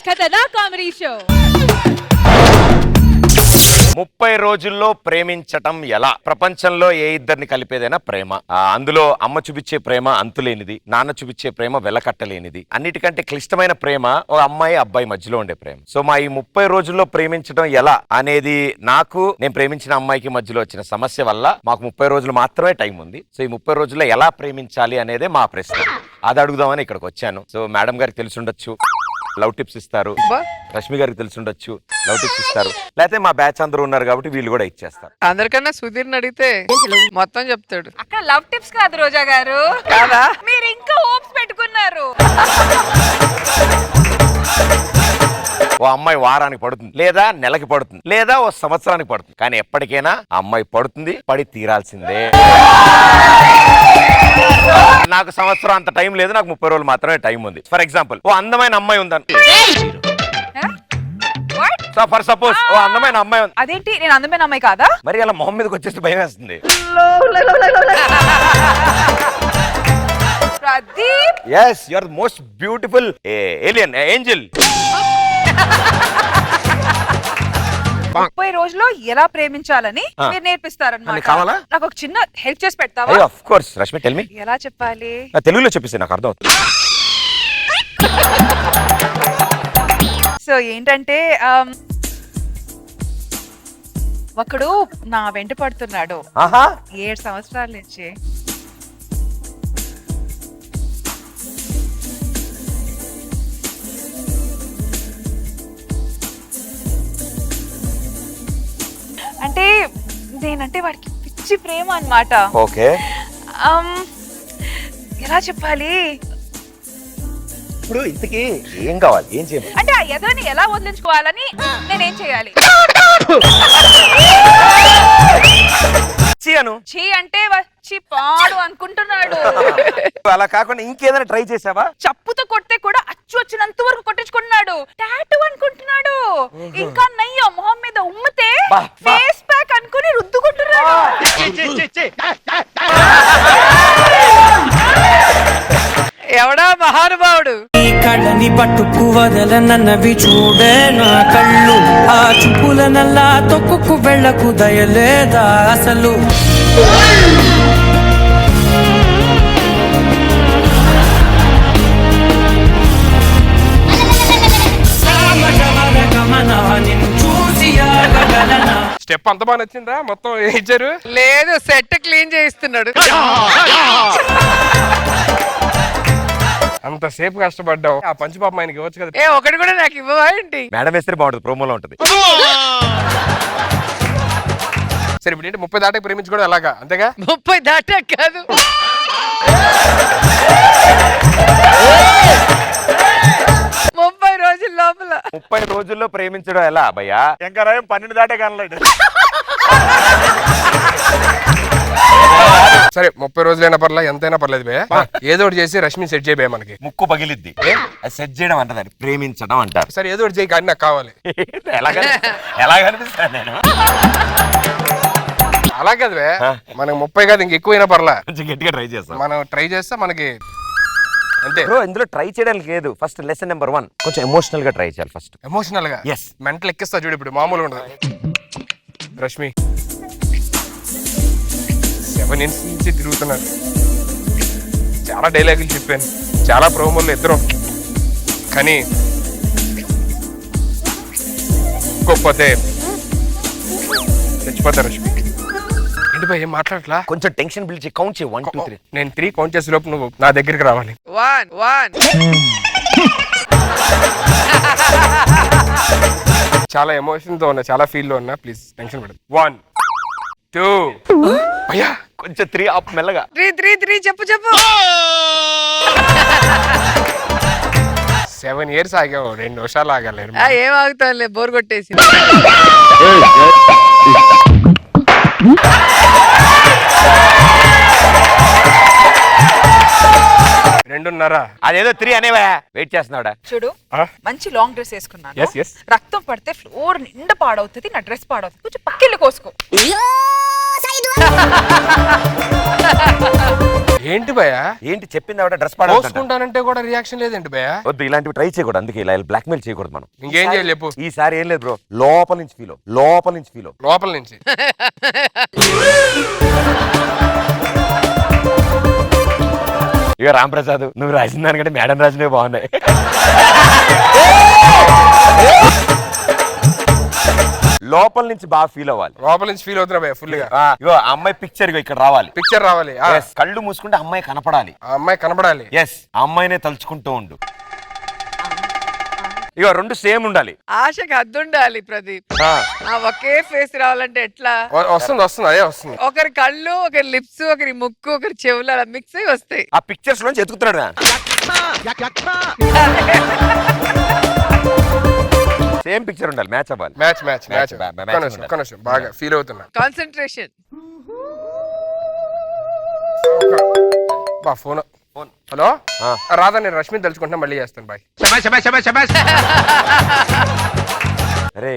ఖతర్నాక్ comedy show. 30 రోజుల్లో ప్రేమించటం ఎలా? ప్రపంచంలో ఏ ఇద్దరిని కలిపేదైనా ప్రేమ. అందులో అమ్మ చూపించే ప్రేమ అంతులేనిది, నాన్న చూపించే ప్రేమ వెలకట్టలేనిది. అన్నిటికంటే క్లిష్టమైన ప్రేమ ఓ అమ్మాయి అబ్బాయి మధ్యలో ఉండే ప్రేమ. సో మా ఈ 30 రోజుల్లో ప్రేమించడం ఎలా అనేది నాకు, నేను ప్రేమించిన అమ్మాయికి మధ్యలో వచ్చిన సమస్య వల్ల మాకు 30 రోజులు మాత్రమే టైం ఉంది. సో ఈ 30 రోజుల్లో ఎలా ప్రేమించాలి అనేదే మా ప్రశ్న. అది అడుగుదామని ఇక్కడికి వచ్చాను. సో మేడం గారికి తెలిసి ఉండొచ్చు, లవ్ టిప్స్ ఇస్తారు. రష్మి గారికి తెలిసి ఉండొచ్చు, లవ్ టిప్స్ ఇస్తారు. లేకపోతే మా బ్యాచ్ అందరూ ఉన్నారు కాబట్టి వీళ్ళు కూడా ఇచ్చేస్తారు. అందరికన్నా సుధీర్ అడిగితే మొత్తం చెప్తాడు. అక్కడ లవ్ టిప్స్ కాదు రోజా గారు, కాదా? మీరు ఇంకా హోప్స్ పెట్టుకున్నారు. ఓ అమ్మాయి వారానికి పడుతుంది, లేదా నెలకి పడుతుంది, లేదా ఓ సంవత్సరానికి పడుతుంది. కానీ ఎప్పటికైనా ఆ అమ్మాయి పడుతుంది, పడి తీరాల్సిందే. నాకు సంవత్సరం అంత టైం లేదు, నాకు 30 రోజులు మాత్రమే టైం ఉంది. ఫర్ ఎగ్జాంపుల్ ఓ అందమైన అమ్మాయి ఉందని, ఫర్ సపోజ్ ఓ అందమైన అమ్మాయి ఉంది. అదేంటి, నేను అందమైన అమ్మాయి కాదా? మరి అలా మొహం మీదకి వచ్చేసి భయం వేస్తుంది. Pradeep, yes you are the most beautiful alien angel. 30 రోజుల్లో ఎలా ప్రేమించాలని మీరు నేర్పిస్తారన్నమాట. కావాలా? నాకు ఒక చిన్న హెల్ప్ చేసి పెడతావా? Of course Rashmi, tell me. ఎలా చెప్పాలి? తెలుగులో చెప్పేసి నాకు అర్థం అవుతుంది. సో ఏంటంటే ఒకడు నా వెంట పడుతున్నాడు 7 సంవత్సరాల నుంచి. అంటే నేనంటే వాడికి పిచ్చి ప్రేమ అన్నమాట. ఓకే, ఎలా చెప్పాలి? ఇప్పుడు ఇంతకీ ఏం కావాలి, ఏం చేయాలి? అంటే ఆ ఎదవని ఎలా వదిలించుకోవాలని నేనేం చేయాలి? చీ అంటే వచ్చి పాడు అనుకుంటున్నాడు. అలా కాకుండా ఇంకేదైనా ట్రై చేసావా? చప్పుతో కొడితే కూడా అచ్చు వచ్చినంత వరకు కొట్టించుకున్నాడు. టాటూ అనుకుంటున్నాడు. ఇంకా నయ్యో మొహం మీద ఉమ్మితే ఫేస్ ప్యాక్ అనుకుని రుద్దుకుంటున్నాడు. ఎవడా మహానుభావుడు? ఈ కళ్ళని పట్టుకు వదలనన్నవి చూడే నా కళ్ళు, ఆ చూపుల నల్లా తొక్కుకు వెళ్ళకు దయలేదా అసలు? స్టెప్ అంత బాగా నచ్చిందా? మొత్తం ఇచ్చారు. లేదు, సెట్ క్లీన్ చేయిస్తున్నాడు. అంతసేపు కష్టపడ్డావు, ఆ పంచపాపం ఆయనకి ఇవ్వచ్చు కదా. ఒకటి కూడా నాకు ఇవ్వవా ఏంటి? మేడం వేస్తే బాగుంటుంది, ప్రోమోలో ఉంటుంది. సరే ఇప్పుడు ఏంటి 30 దాటకి ప్రేమించుకోవడం ఎలాగా? అంతేగా? 30 దాటా కాదు, 30 రోజుల లోపల. 30 రోజుల్లో ప్రేమించడం ఎలా భయ్యా? ఇంకా 12 దాటే కనలేడు. సరే 30 రోజులైనా పర్లే, ఎంతైనా పర్లేదు బే. ఏదో ఒకటి చేసి రష్మి సెట్ చేయబే. మనకి ముక్కు పగిలిద్ది, అది సెట్ చేయడం అంటారు, ప్రేమించడం అంటారు. సరే ఏదో ఒకటి చేయి, కానీ నాకు కావాలి. ఎలా కనిపిస్తాను నేను? అలా కాదు బే, మనకి 30 కాదు, ఇంక ఎక్కువైనా పర్లే. కొంచెం గట్టిగా ట్రై చేస్తాం. మనం ట్రై చేస్తే మనకి అంతే. ఇందులో ట్రై చేయడానికి లేదు. ఫస్ట్ లెసన్ నెంబర్ 1, కొంచెం ఎమోషనల్ గా ట్రై చేయాలి. ఫస్ట్ ఎమోషనల్ గా ఎస్, మెంటల్ ఎక్కిస్తా చూడు, ఇప్పుడు మామూలు ఉండదు. రష్మి 7 ఇయర్స్ నుంచి తిరుగుతున్నారు, చాలా డైలాగులు చెప్పాను, చాలా ప్రోమోలు ఇద్దరం. కానీ గొప్పతే చచ్చిపోతారు. రష్మి ఏంటి భయ్, ఏం మాట్లాడట్లా? కొంచెం టెన్షన్ పిలిచి కౌంట్ చేయి. 1 2 3. నేను 3 కౌంట్ చేసే లోపు నువ్వు నా దగ్గరికి రావాలి. 1 చాలా ఎమోషన్ తో ఉన్నా, చాలా ఫీల్ లో ఉన్నా, ప్లీజ్ టెన్షన్ పడదు. 1 2 భయ్యా కొంచెం 3 అప్ మెల్లగా. 3 చెప్పు. 7 ఇయర్స్ ఆగావు, 2 నిమిషాలు ఆగలేరు. ఏం ఆగుతానులే, బోర్ కొట్టేసి. 2.5. అదేదో 3 అనేవా? వెయిట్ చేస్తున్నాడా? చూడు, మంచి లాంగ్ డ్రెస్ వేసుకున్నాను. రక్తం పడితే ఫ్లోర్ నిండా పాడవుతుంది, నా డ్రెస్ పాడవుతుంది. కొంచెం పక్కిల్లు కోసుకో. ఏంటి భయ్యా? ఏంటి చెప్పింది ఆవిడ డ్రెస్ పడవచ్చు పోసుకుంటానంటే కూడా రియాక్షన్ లేదేంటి భయ్యా? వద్దు, ఇలాంటివి ట్రై చేయకూడదు. అందుకే ఇలా బ్లాక్ మెయిల్ చేయకూడదు మనం. ఇంకేం చేయాలి చెప్పు. ఈసారి ఏం లేదు బ్రో, లోపల నుంచి ఫీల్ లోపల నుంచి ఫీల్ లోపల నుంచి. ఇక రాంప్రసాద్, నువ్వు రాసిన దానికంటే మేడం రాసినవి బాగున్నాయి. లోపల నుంచి బాగా ఫీల్ అవ్వాలి. లోపల నుంచి ఫీల్ అవుతున్నా భయ్యా ఫుల్ గా. ఇగో అమ్మాయి పిక్చర్ ఇక్కడ రావాలి. పిక్చర్ రావాలి. Yes, కళ్ళు మూసుకుంటే అమ్మాయి కనపడాలి. ఆ అమ్మాయి కనబడాలి. ఎస్, అమ్మాయినే తలుచుకుంటూ ఉండు. ఇగో రెండు సేమ్ ఉండాలి. ఆశకి అద్దుండాలి ప్రదీప్. ఒకే ఫేస్ రావాలంటే ఎట్లా? వస్తుంది వస్తుంది, అదే వస్తుంది. ఒకరి కళ్ళు, ఒకరి లిప్స్, ఒకరి ముక్కు, ఒకరి చెవులు అలా మిక్స్ అయ్యి వస్తాయి. ఆ పిక్చర్స్ నుంచి ఎత్తుకుతున్నాడు. సేమ్ పిక్చర్ ఉండాలి, మ్యాచ్ అవ్వాలి. Match match match. Match connection బాగా ఫీల్ అవుతున్నా. కాన్సన్ట్రేషన్. బా ఫోన్. హలో రాధా, నేను రష్మిని తలుచుకుంటున్నా, మళ్ళీ చేస్తాను. బాయ్. అరే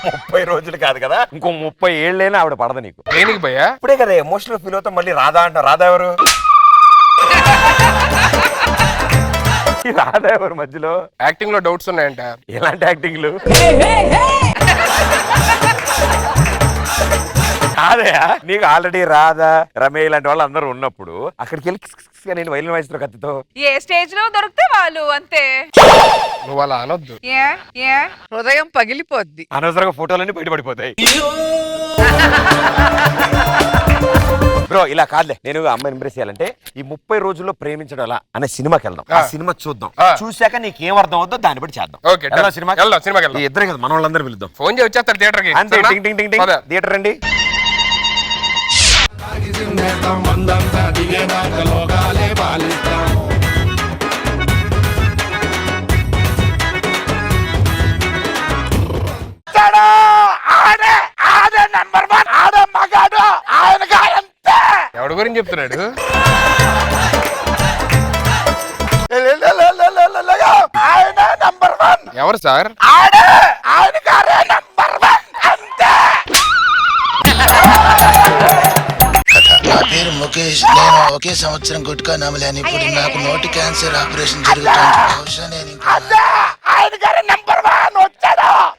30 రోజులు కాదు కదా, ఇంకో 30 ఏళ్ళైనా ఆవిడ పడదు నీకు. దేనికి భయ్యా? ఇప్పుడే కదా ఎమోషనల్ ఫీల్ అవుతాం, మళ్ళీ రాధా అంట. రాధా ఎవరు? రాధా ఎవరు మధ్యలో? యాక్టింగ్ లో డౌట్స్ ఉన్నాయంట. ఎలాంటి యాక్టింగ్లు? కాదయా, నీకు ఆల్రెడీ రాధా, రమే ఇలాంటి వాళ్ళు అందరూ ఉన్నప్పుడు అక్కడికి వెళ్ళి నేను వైలిన్ వాయిస్తున్నా కత్తితో. ఏ స్టేజ్ లో దొరికితే వాళ్ళు అంతే. నువ్వు అలా అనొద్దు. హృదయం పగిలిపోద్ది. అనవసరంగా ఫోటోలన్నీ బయటపడిపోతాయి. బ్రో ఇలా కాదులే, నేను అమ్మాయిని ఇంప్రెస్ చేయాలంటే ఈ 30 రోజుల్లో ప్రేమించడం ఎలా అనే సినిమాకి వెళ్దాం. ఆ సినిమా చూద్దాం, చూశాక నీకు ఏం అర్థం అవుతుందో దాన్ని బట్టి చేద్దాం. ఓకే, సినిమాకి వెళ్దాం. ఇద్దరే కదా, మన వాళ్ళందరూ పిలుద్దాం. ఫోన్ చేసి వచ్చేస్తారు థియేటర్ కి. అంతే, టింగ్ టింగ్ టింగ్ టింగ్, థియేటర్ రండి. ఎవడి గురించి చెప్తున్నాడు? ఎవరు సార్? నా పేరు ముఖేష్. నేను ఒకే సంవత్సరం గుట్కా నమలాను. ఇప్పుడు నాకు నోటి క్యాన్సర్ ఆపరేషన్ జరుగుతుంది. బహుశా నేను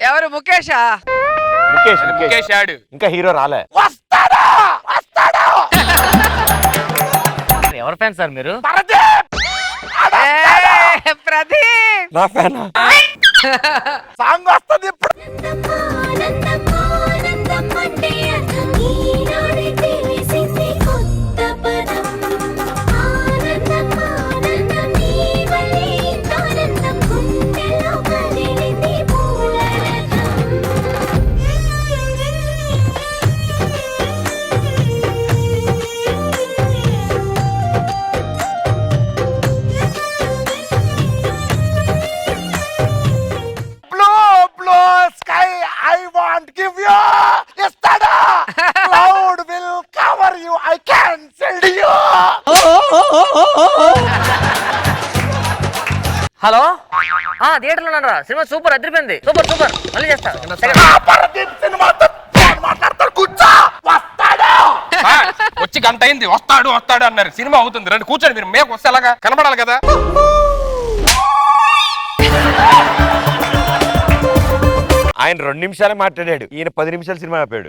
ఎవరు? ముఖేషా? ముఖేష్ ఆడు. ఇంకా హీరో రాలే. ఎవరు ఫ్యాన్ సార్ మీరు? ప్రదీప్ నా ఫ్యానా? సాంగ్ వస్తుంది ఇప్పుడు. హలో, థియేటర్ లో ఉన్నారా? సినిమా సూపర్, అదిరిపోయింది. సూపర్ సూపర్, మళ్ళీ చేస్తా. వచ్చి గంట అయింది, వస్తాడు వస్తాడు అన్నారు. సినిమా అవుతుంది, రండి కూర్చోండి. మీరు మేకు వస్తే అలాగా కనబడాలి కదా. ఆయన 2 నిమిషాలే మాట్లాడాడు, ఈయన 10 నిమిషాలు సినిమా ఆపాడు.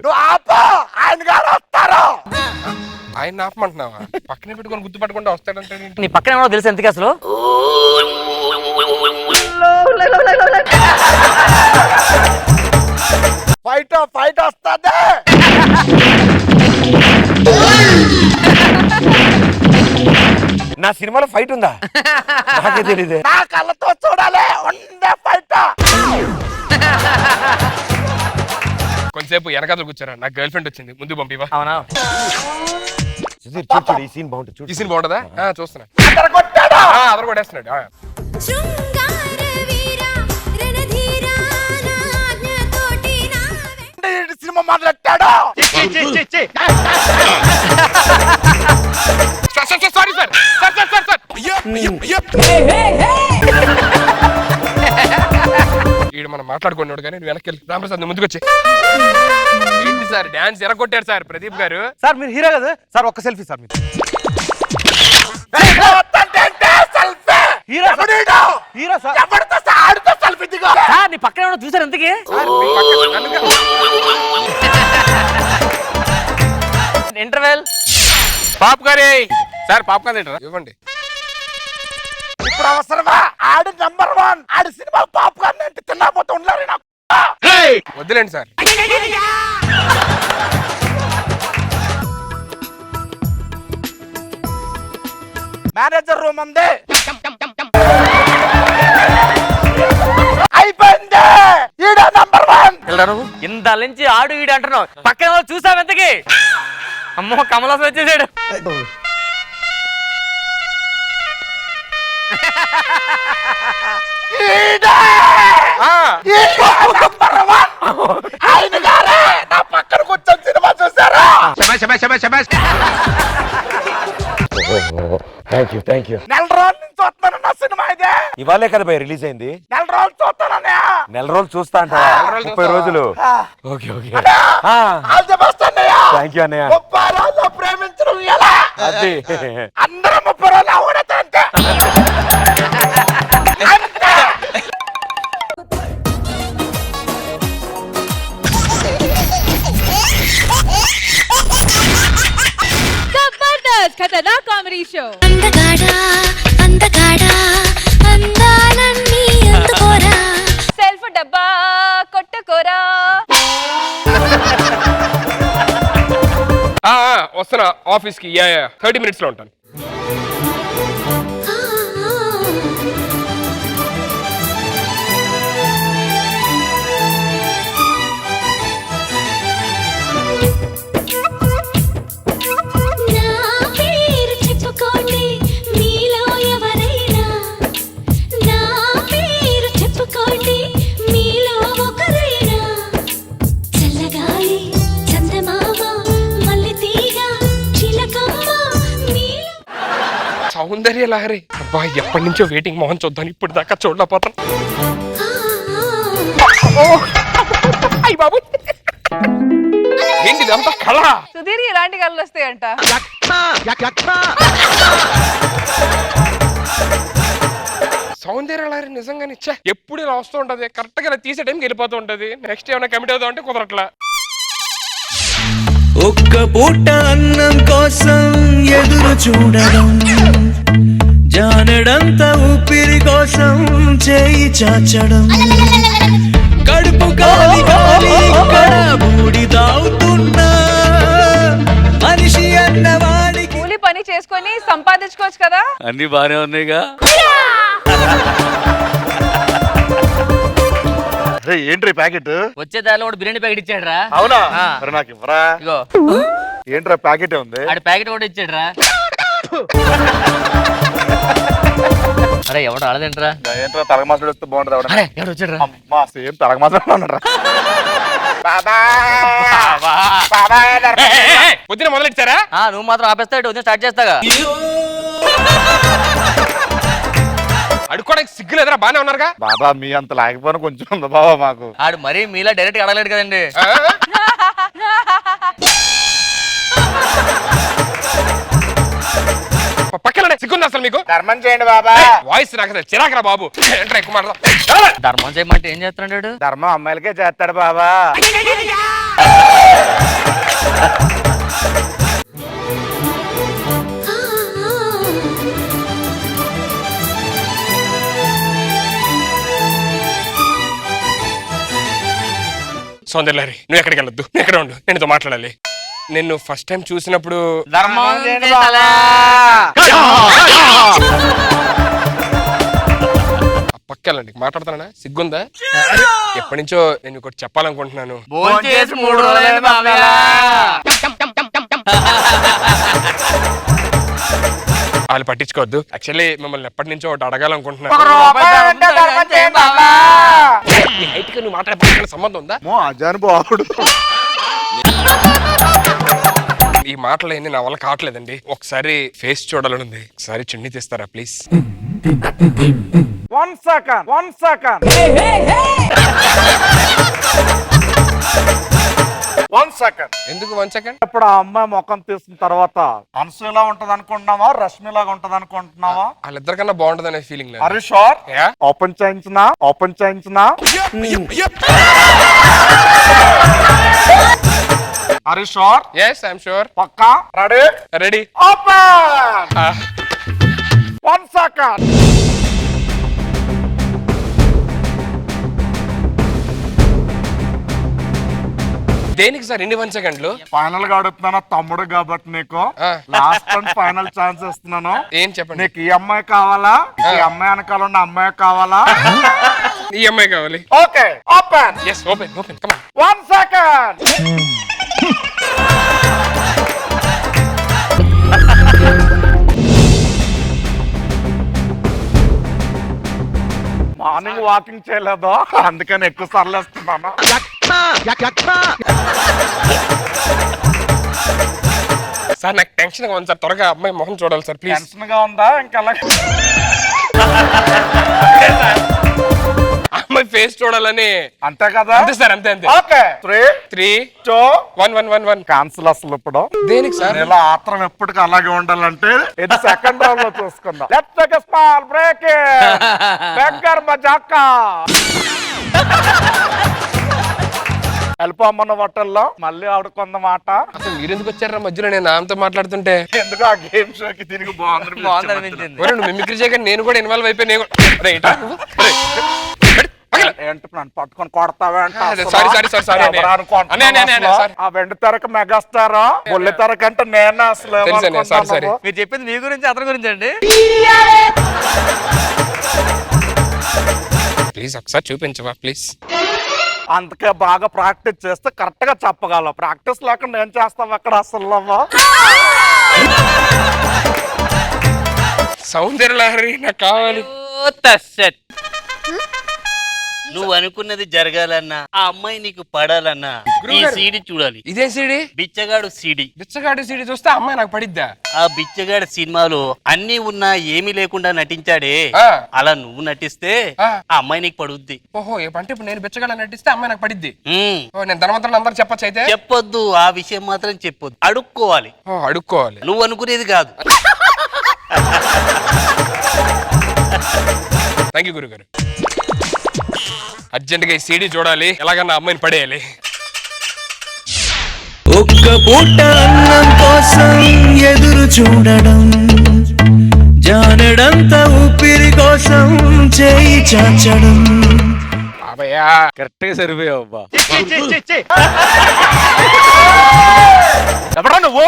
ఆయన ఆపమంటున్నావా? పక్కనే పెట్టుకొని గుర్తుపట్టకుండా వస్తాడంటే నీ పక్కన ఏమో తెలుసు ఎందుకు అసలు? ఫైట్ వస్తుంది. నా సినిమాలో ఫైట్ ఉందా? నాకే తెలియదు. నా కళ్ళతో చూడాలి. ఫైట్. కొంతసేపు వెనకాల కూర్చారా, నాకు గర్ల్ ఫ్రెండ్ వచ్చింది, ముందు పంపివా. అవునా? చూడు, ఈ సీన్ బాగుంటుంది. ఈ సీన్ బాగుంటుందా? చూస్తున్నా. అదర కొట్టేస్తున్నాడు. సినిమా మొదలెట్టాడు. Sorry sir. ఈడు మనం మాట్లాడుకున్నాడు కానీ నువ్వు వెనక్కి వెళ్ళి రామప్రసాద్ ముందుకు వచ్చి. ఏంటి సార్ డాన్స్ ఎరగొట్టారు సార్ ప్రదీప్ గారు? సార్ మీరు హీరో కదా సార్, ఒక్క సెల్ఫీ సార్. మీరు హీరో సార్ ఎవరితో ఆడితో సెల్ఫీ దిగో సార్ నీ పక్కన ఎవరో చూసారు ఎంతకి ఇంటర్వెల్ పాప్కార్న్ సార్ పాప్కార్న్ తింటారా ఇవ్వండి. ఇప్పుడు అవసరమా? ఆడు నంబర్ 1 ఆడు సినిమా పాప్కార్న్ అంటే తినకపోతే ఉండలేరు నాకు. వద్దులేండి సార్. మేనేజర్ రూమ్ ఉంది. అయిపోయింది. ఈడ నంబర్ 1. ఇంత నుంచి ఆడు ఈడు అంటున్నావు, పక్కన ఎవరో చూసావు ఎంతకి? అమ్మో కమలాసం వచ్చేసాడు. ఆయన గారే నా పక్కన కూర్చొని సినిమా చూసారా? Thank you. నెల రోజుల నుంచి వస్తున్నాను నా సినిమా ఇదే. ఇవాళే కదా భయ్ రిలీజ్ అయింది. నెల రోజులు చూస్తానన్నా. నెల రోజులు చూస్తా అంట. 30 రోజులు. ఓకే థ్యాంక్ యూ అన్నయ్య. 30 రోజులు ప్రేమించడం ఎలా? అది అందరూ 30 రోజులు అవడతా అంతే. ఖతర్నాక్ కామెడీ షో. అందగాడా అందగాడా అందాలన్నీ అందుకోరా సెల్ఫ్ డబ్బా కొట్టకోరా. వస్తున్నా ఆఫీస్ కి 30 minutes లో ఉంటాను. నా పేరు చెప్పుకోండి మీలో ఎవరైనా నా పేరు చెప్పుకోండి మీలో ఒకరైనా చల్లగాలి చందమామ మల్లె తీగ చిలకమ్మ మీలో సౌందర్య లహరి. అబ్బా ఎప్పటి నుంచో వెయిటింగ్ మోహన్ చూద్దాం, ఇప్పుడు దాకా చూడలేకపోతాను. అయ్య బాబు ఏంటి ఇదంతా కళ? సుధీర్ ఇలాంటి కళ్ళు వస్తాయంట. సౌందర్య లహరి నిజంగానే ఇచ్చా ఎప్పుడు ఇలా వస్తూ ఉంటది, కరెక్ట్ గా ఇలా తీసే టైంకి వెళ్ళిపోతూ ఉంటది. నెక్స్ట్ ఏమైనా కమిట్ అవుతా ఉంటే కుదరట్లా. ఒక్క పూట అన్నం కోసం ఎదురు చూడడం, జానడంత ఊపిరి కోసం చేయి చాచడం, కడుపు కాలి కాలి ఇక్కడ బూడి తాగుతున్నా మనిషి అన్నవాడికి. కూలి పని చేసుకొని సంపాదించుకోవచ్చు కదా. అన్ని బానే ఉన్నాయిగా. Entry packet? వచ్చే దారిలో ఒకటి బిర్యానీ ప్యాకెట్ ఇచ్చాడు రా. అవునా? మరి నాకు ఇవ్వరా? ఇగో ఏంట్రా ప్యాకెట్ ఉంది? ఆడి ప్యాకెట్ కూడా ఇచ్చాడు రా. అరే ఎవడు ఆడదేంట్రా? ఏంట్రా తలగ మాసాడు వస్తే బాగుంటది. అరే ఎవడు వచ్చాడు రా? అమ్మా సేమ్ తలగ మాసాడు ఉన్నారా? పొద్దున మొదలెట్టారా? నువ్వు మాత్రం ఆపేస్తా, ఉదయం స్టార్ట్ చేస్తాగా. అడుక్కోడానికి సిగ్గు లేదరా? బానే ఉన్నారుగా. బాబా మీ అంత లేకపోయినా కొంచెం ఉంది బాబా మాకు. ఆడు మరీ మీలా డైరెక్ట్ గా అడగలేడు కదండి. పక్కన సిగ్గుంది అసలు మీకు? ధర్మం చేయండి బాబా. వాయిస్ నాకు అసలు చిరాకరా బాబు. ఏంట్రా ఎక్కువ మాట్లాడతావ్? ధర్మం చేయమంటే ఏం చేస్తున్నాడు? ధర్మం అమ్మాయిలకే చేస్తాడు బాబా. సౌందర్యలహరి నువ్వు ఎక్కడికి వెళ్ళొద్దు, నువ్వు ఎక్కడ ఉండు, నేను మాట్లాడాలి. నిన్ను ఫస్ట్ టైం చూసినప్పుడు ధర్మం చేయాలా? పక్కెళ్ళండి మాట్లాడతానా? సిగ్గుందా? ఎప్పటి నుంచో నేను ఒకటి చెప్పాలనుకుంటున్నాను. భోంచేసి 3 రోజులైంది మామయ్య. వాళ్ళు పట్టించుకోవద్దు. యాక్చువల్లీ మిమ్మల్ని ఎప్పటి నుంచో ఒకటి అడగాలనుకుంటున్నాను. నువ్వు మాట్లాడే సంబంధం ఉందా? అజానుబావుడు. ఈ మాటలు ఏంది నా వల్ల కావట్లేదండి. ఒకసారి ఫేస్ చూడాలని ఉంది. ఒకసారి చున్నీ తీస్తారా ప్లీజ్? 1 second. 1 సెకండ్. ఎందుకు 1 సెకండ్? ఇప్పుడు ఆ అమ్మాయి ముఖం తీసిన తర్వాత అనసూయలా ఉంటది అనుకుంటున్నావా, రష్మిలాగా ఉంటది అనుకుంటున్నావా? వాళ్ళిద్దరికన్నా బాగుంటది అనే ఫీలింగ్ లేదు. అరే షోర్ Yeah. ఓపెన్ చేయించినా అరే షోర్ Yes, I'm sure. పక్కా రెడీ Ready? Open 1 second. దేనికి సార్ ఇన్ని 1 సెకండ్లు? ఫైనల్ గా అడుగుతున్నాను తమ్ముడు కాబట్టి నీకు ఆ. లాస్ట్ అండ్ ఫైనల్ ఛాన్స్ ఇస్తున్నాను. ఏం చెప్పండి? నీకు ఈ అమ్మాయి కావాలా, ఈ అమ్మాయి వెనకాల ఉన్న అమ్మాయి కావాలా? ఈ అమ్మాయి కావాలి. Okay open yes, open come on. 1 second. Morning walking చేయలేదో అందుకని ఎక్కువ సార్లు వేస్తున్నాను. సార్ నాకు టెన్షన్ గా ఉంది సార్, త్వరగా అమ్మాయి మొహం చూడాలి సార్ ప్లీజ్. టెన్షన్ గా ఉందా ఇంకా? అమ్మాయి ఫేస్ చూడాలని. అంతే కదా? అంతే సార్, అంతే అంతే. Okay 3 3 2 1 cancel. అసలు ఇప్పుడు దేనికి సార్? ఇలా ఆత్రం ఎప్పటికీ అలాగే ఉండాలంటే ఇది సెకండ్ రౌండ్ లో చూసుకుందాం. Let's take a small break. బెంగర్ మజాకా వెళ్ళిపోమన్న హోటల్లో మళ్ళీ ఆడుకున్న మాట. అసలు మీరు ఎందుకు వచ్చారా మధ్యలో? నేను ఆమెతో మాట్లాడుతుంటే ఎందుకు ఆ గేమ్ షోకి తిరిగి బాగుంది. ఒరేయ్, నువ్వు మిమిక్రీ చేయక నేను కూడా ఇన్వాల్వ్ అయిపోయి నేను ఏంటి నన్ను పట్టుకొని కొడతావే అంటే సారీ ఆ వెండి తెరకు మెగాస్టార్, బొల్లి తెరకు అంటే నేనే అసలు సారీ. మీరు చెప్పింది మీ గురించి అతని గురించి అండి. ప్లీజ్ ఒకసారి చూపించవా ప్లీజ్? అందుకే బాగా ప్రాక్టీస్ చేస్తే కరెక్ట్ గా చెప్పగలవు. ప్రాక్టీస్ లేకుండా ఏం చేస్తావు అక్కడ అసలు? సౌందర్య లహరి నాకు కావాలి. నువ్వు అనుకున్నది జరగాలన్నా, ఆ అమ్మాయి నీకు పడాలన్నా ఈ సీడీ చూడాలి. ఇదే సీడీ? బిచ్చగాడు సీడీ. బిచ్చగాడి సీడీ చూస్తే అమ్మాయి నాకు పడిద్దా? ఆ బిచ్చగాడు సినిమాలో అన్ని ఉన్నా ఏమీ లేకుండా నటించాడే, ఆ. అలా నువ్వు నటిస్తే ఆ. ఆ అమ్మాయి నీకు పడుద్ది. ఓహో, అంటే ఇప్పుడు నేను బిచ్చగాడ నటిస్తే అమ్మాయి నాకు పడిద్ది. ఉమ్. ఓ, నేను ధనవంతులను అందరూ చెప్పొచ్చు అయితే? చెప్పొద్దు, ఆ విషయం మాత్రం చెప్పొద్దు. అడుక్కోవాలి. ఓ, అడుక్కోవాలి. నువ్వు అనుకునేది కాదు. థ్యాంక్ యూ గురుగారు. అర్జెంట్ గా ఈ సీడీ చూడాలి, ఎలాగన్నా అమ్మాయిని పడేయాలి. ఒక్క పూట అన్నం కోసం ఎదురు చూడడం, జానడంత ఊపిరి కోసం చేయి చాచడం. బాబయ్యా కరెక్ట్ గా సరిపోయావు. ఎవరా నువ్వు?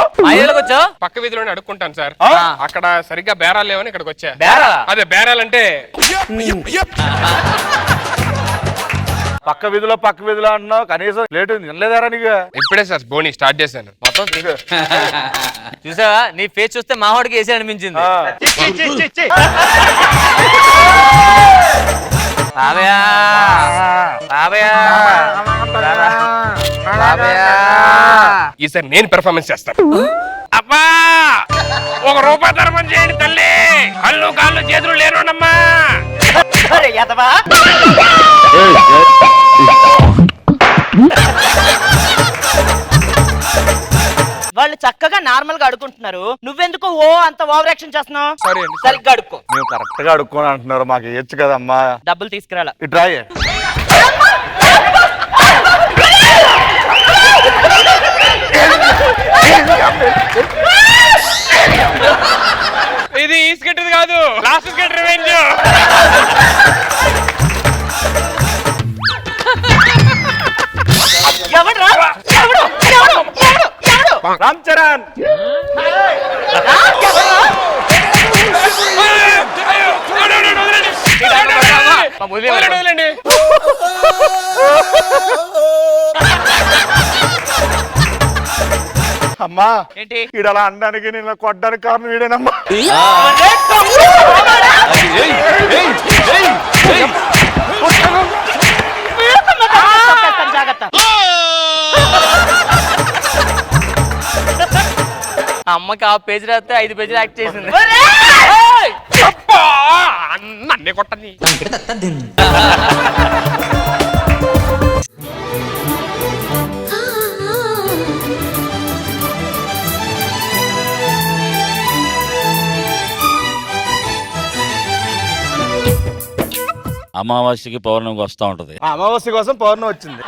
వచ్చా పక్క వీధిలోనే అడుక్కుంటాను సార్. అక్కడ సరిగ్గా బేరాలు లేవని ఇక్కడికి వచ్చా. బేరాలా? అదే బేరాలంటే పక్క వీధిలో అంటున్నావు, కనీసం లేట్ వినలేదారా నీకు? ఇప్పుడే సార్ బోని స్టార్ట్ చేశాను. మొత్తం చూసావా? నీ ఫేస్ చూస్తే మావాడికి వేసి అనిపించింది. బాబయ్యా బాబయ్యా బాబయ్యా, ఈసారి నేను పెర్ఫార్మెన్స్ చేస్తాను. అబ్బా, 1 రూపాయి ధర్మం చేయండి తల్లి. కళ్ళు కాళ్ళు చేతులు లేనమ్మా. వాళ్ళు చక్కగా నార్మల్ గా అడుకుంటున్నారు, నువ్వెందుకు ఓ అంత ఓవర్ యాక్షన్ చేస్తున్నావు? సారీ అండి. సరిగ్గా అడుక్కో. మేము కరెక్ట్ గా అడుక్కొని అంటున్నారు, మాకు ఇయ్యచ్చు కదమ్మా. డబ్బులు తీసుకురాలా. ట్రై ఇది ఈ స్కెట్ కాదు, లాస్ట్ స్కెట్ రివెంజ్. ఎవడ్రా? ఎవడు? ఎవడు? ఎవడు? ఎవడు? రామ్ చరణ్. వదలండి. అమ్మా ఏంటి? ఈడు అలా అనడానికి నేను కొట్టడానికి కారణం వీడేనమ్మా. జాగ్రత్త. అమ్మకి ఆ పేజీ రాస్తే 5 పేజీలు యాక్ట్ చేసింది. నన్నే కొట్టని. అమావాస్యకి పౌర్ణమికి వస్తా ఉంటది. అమావాస్య కోసం పౌర్ణమి వచ్చింది.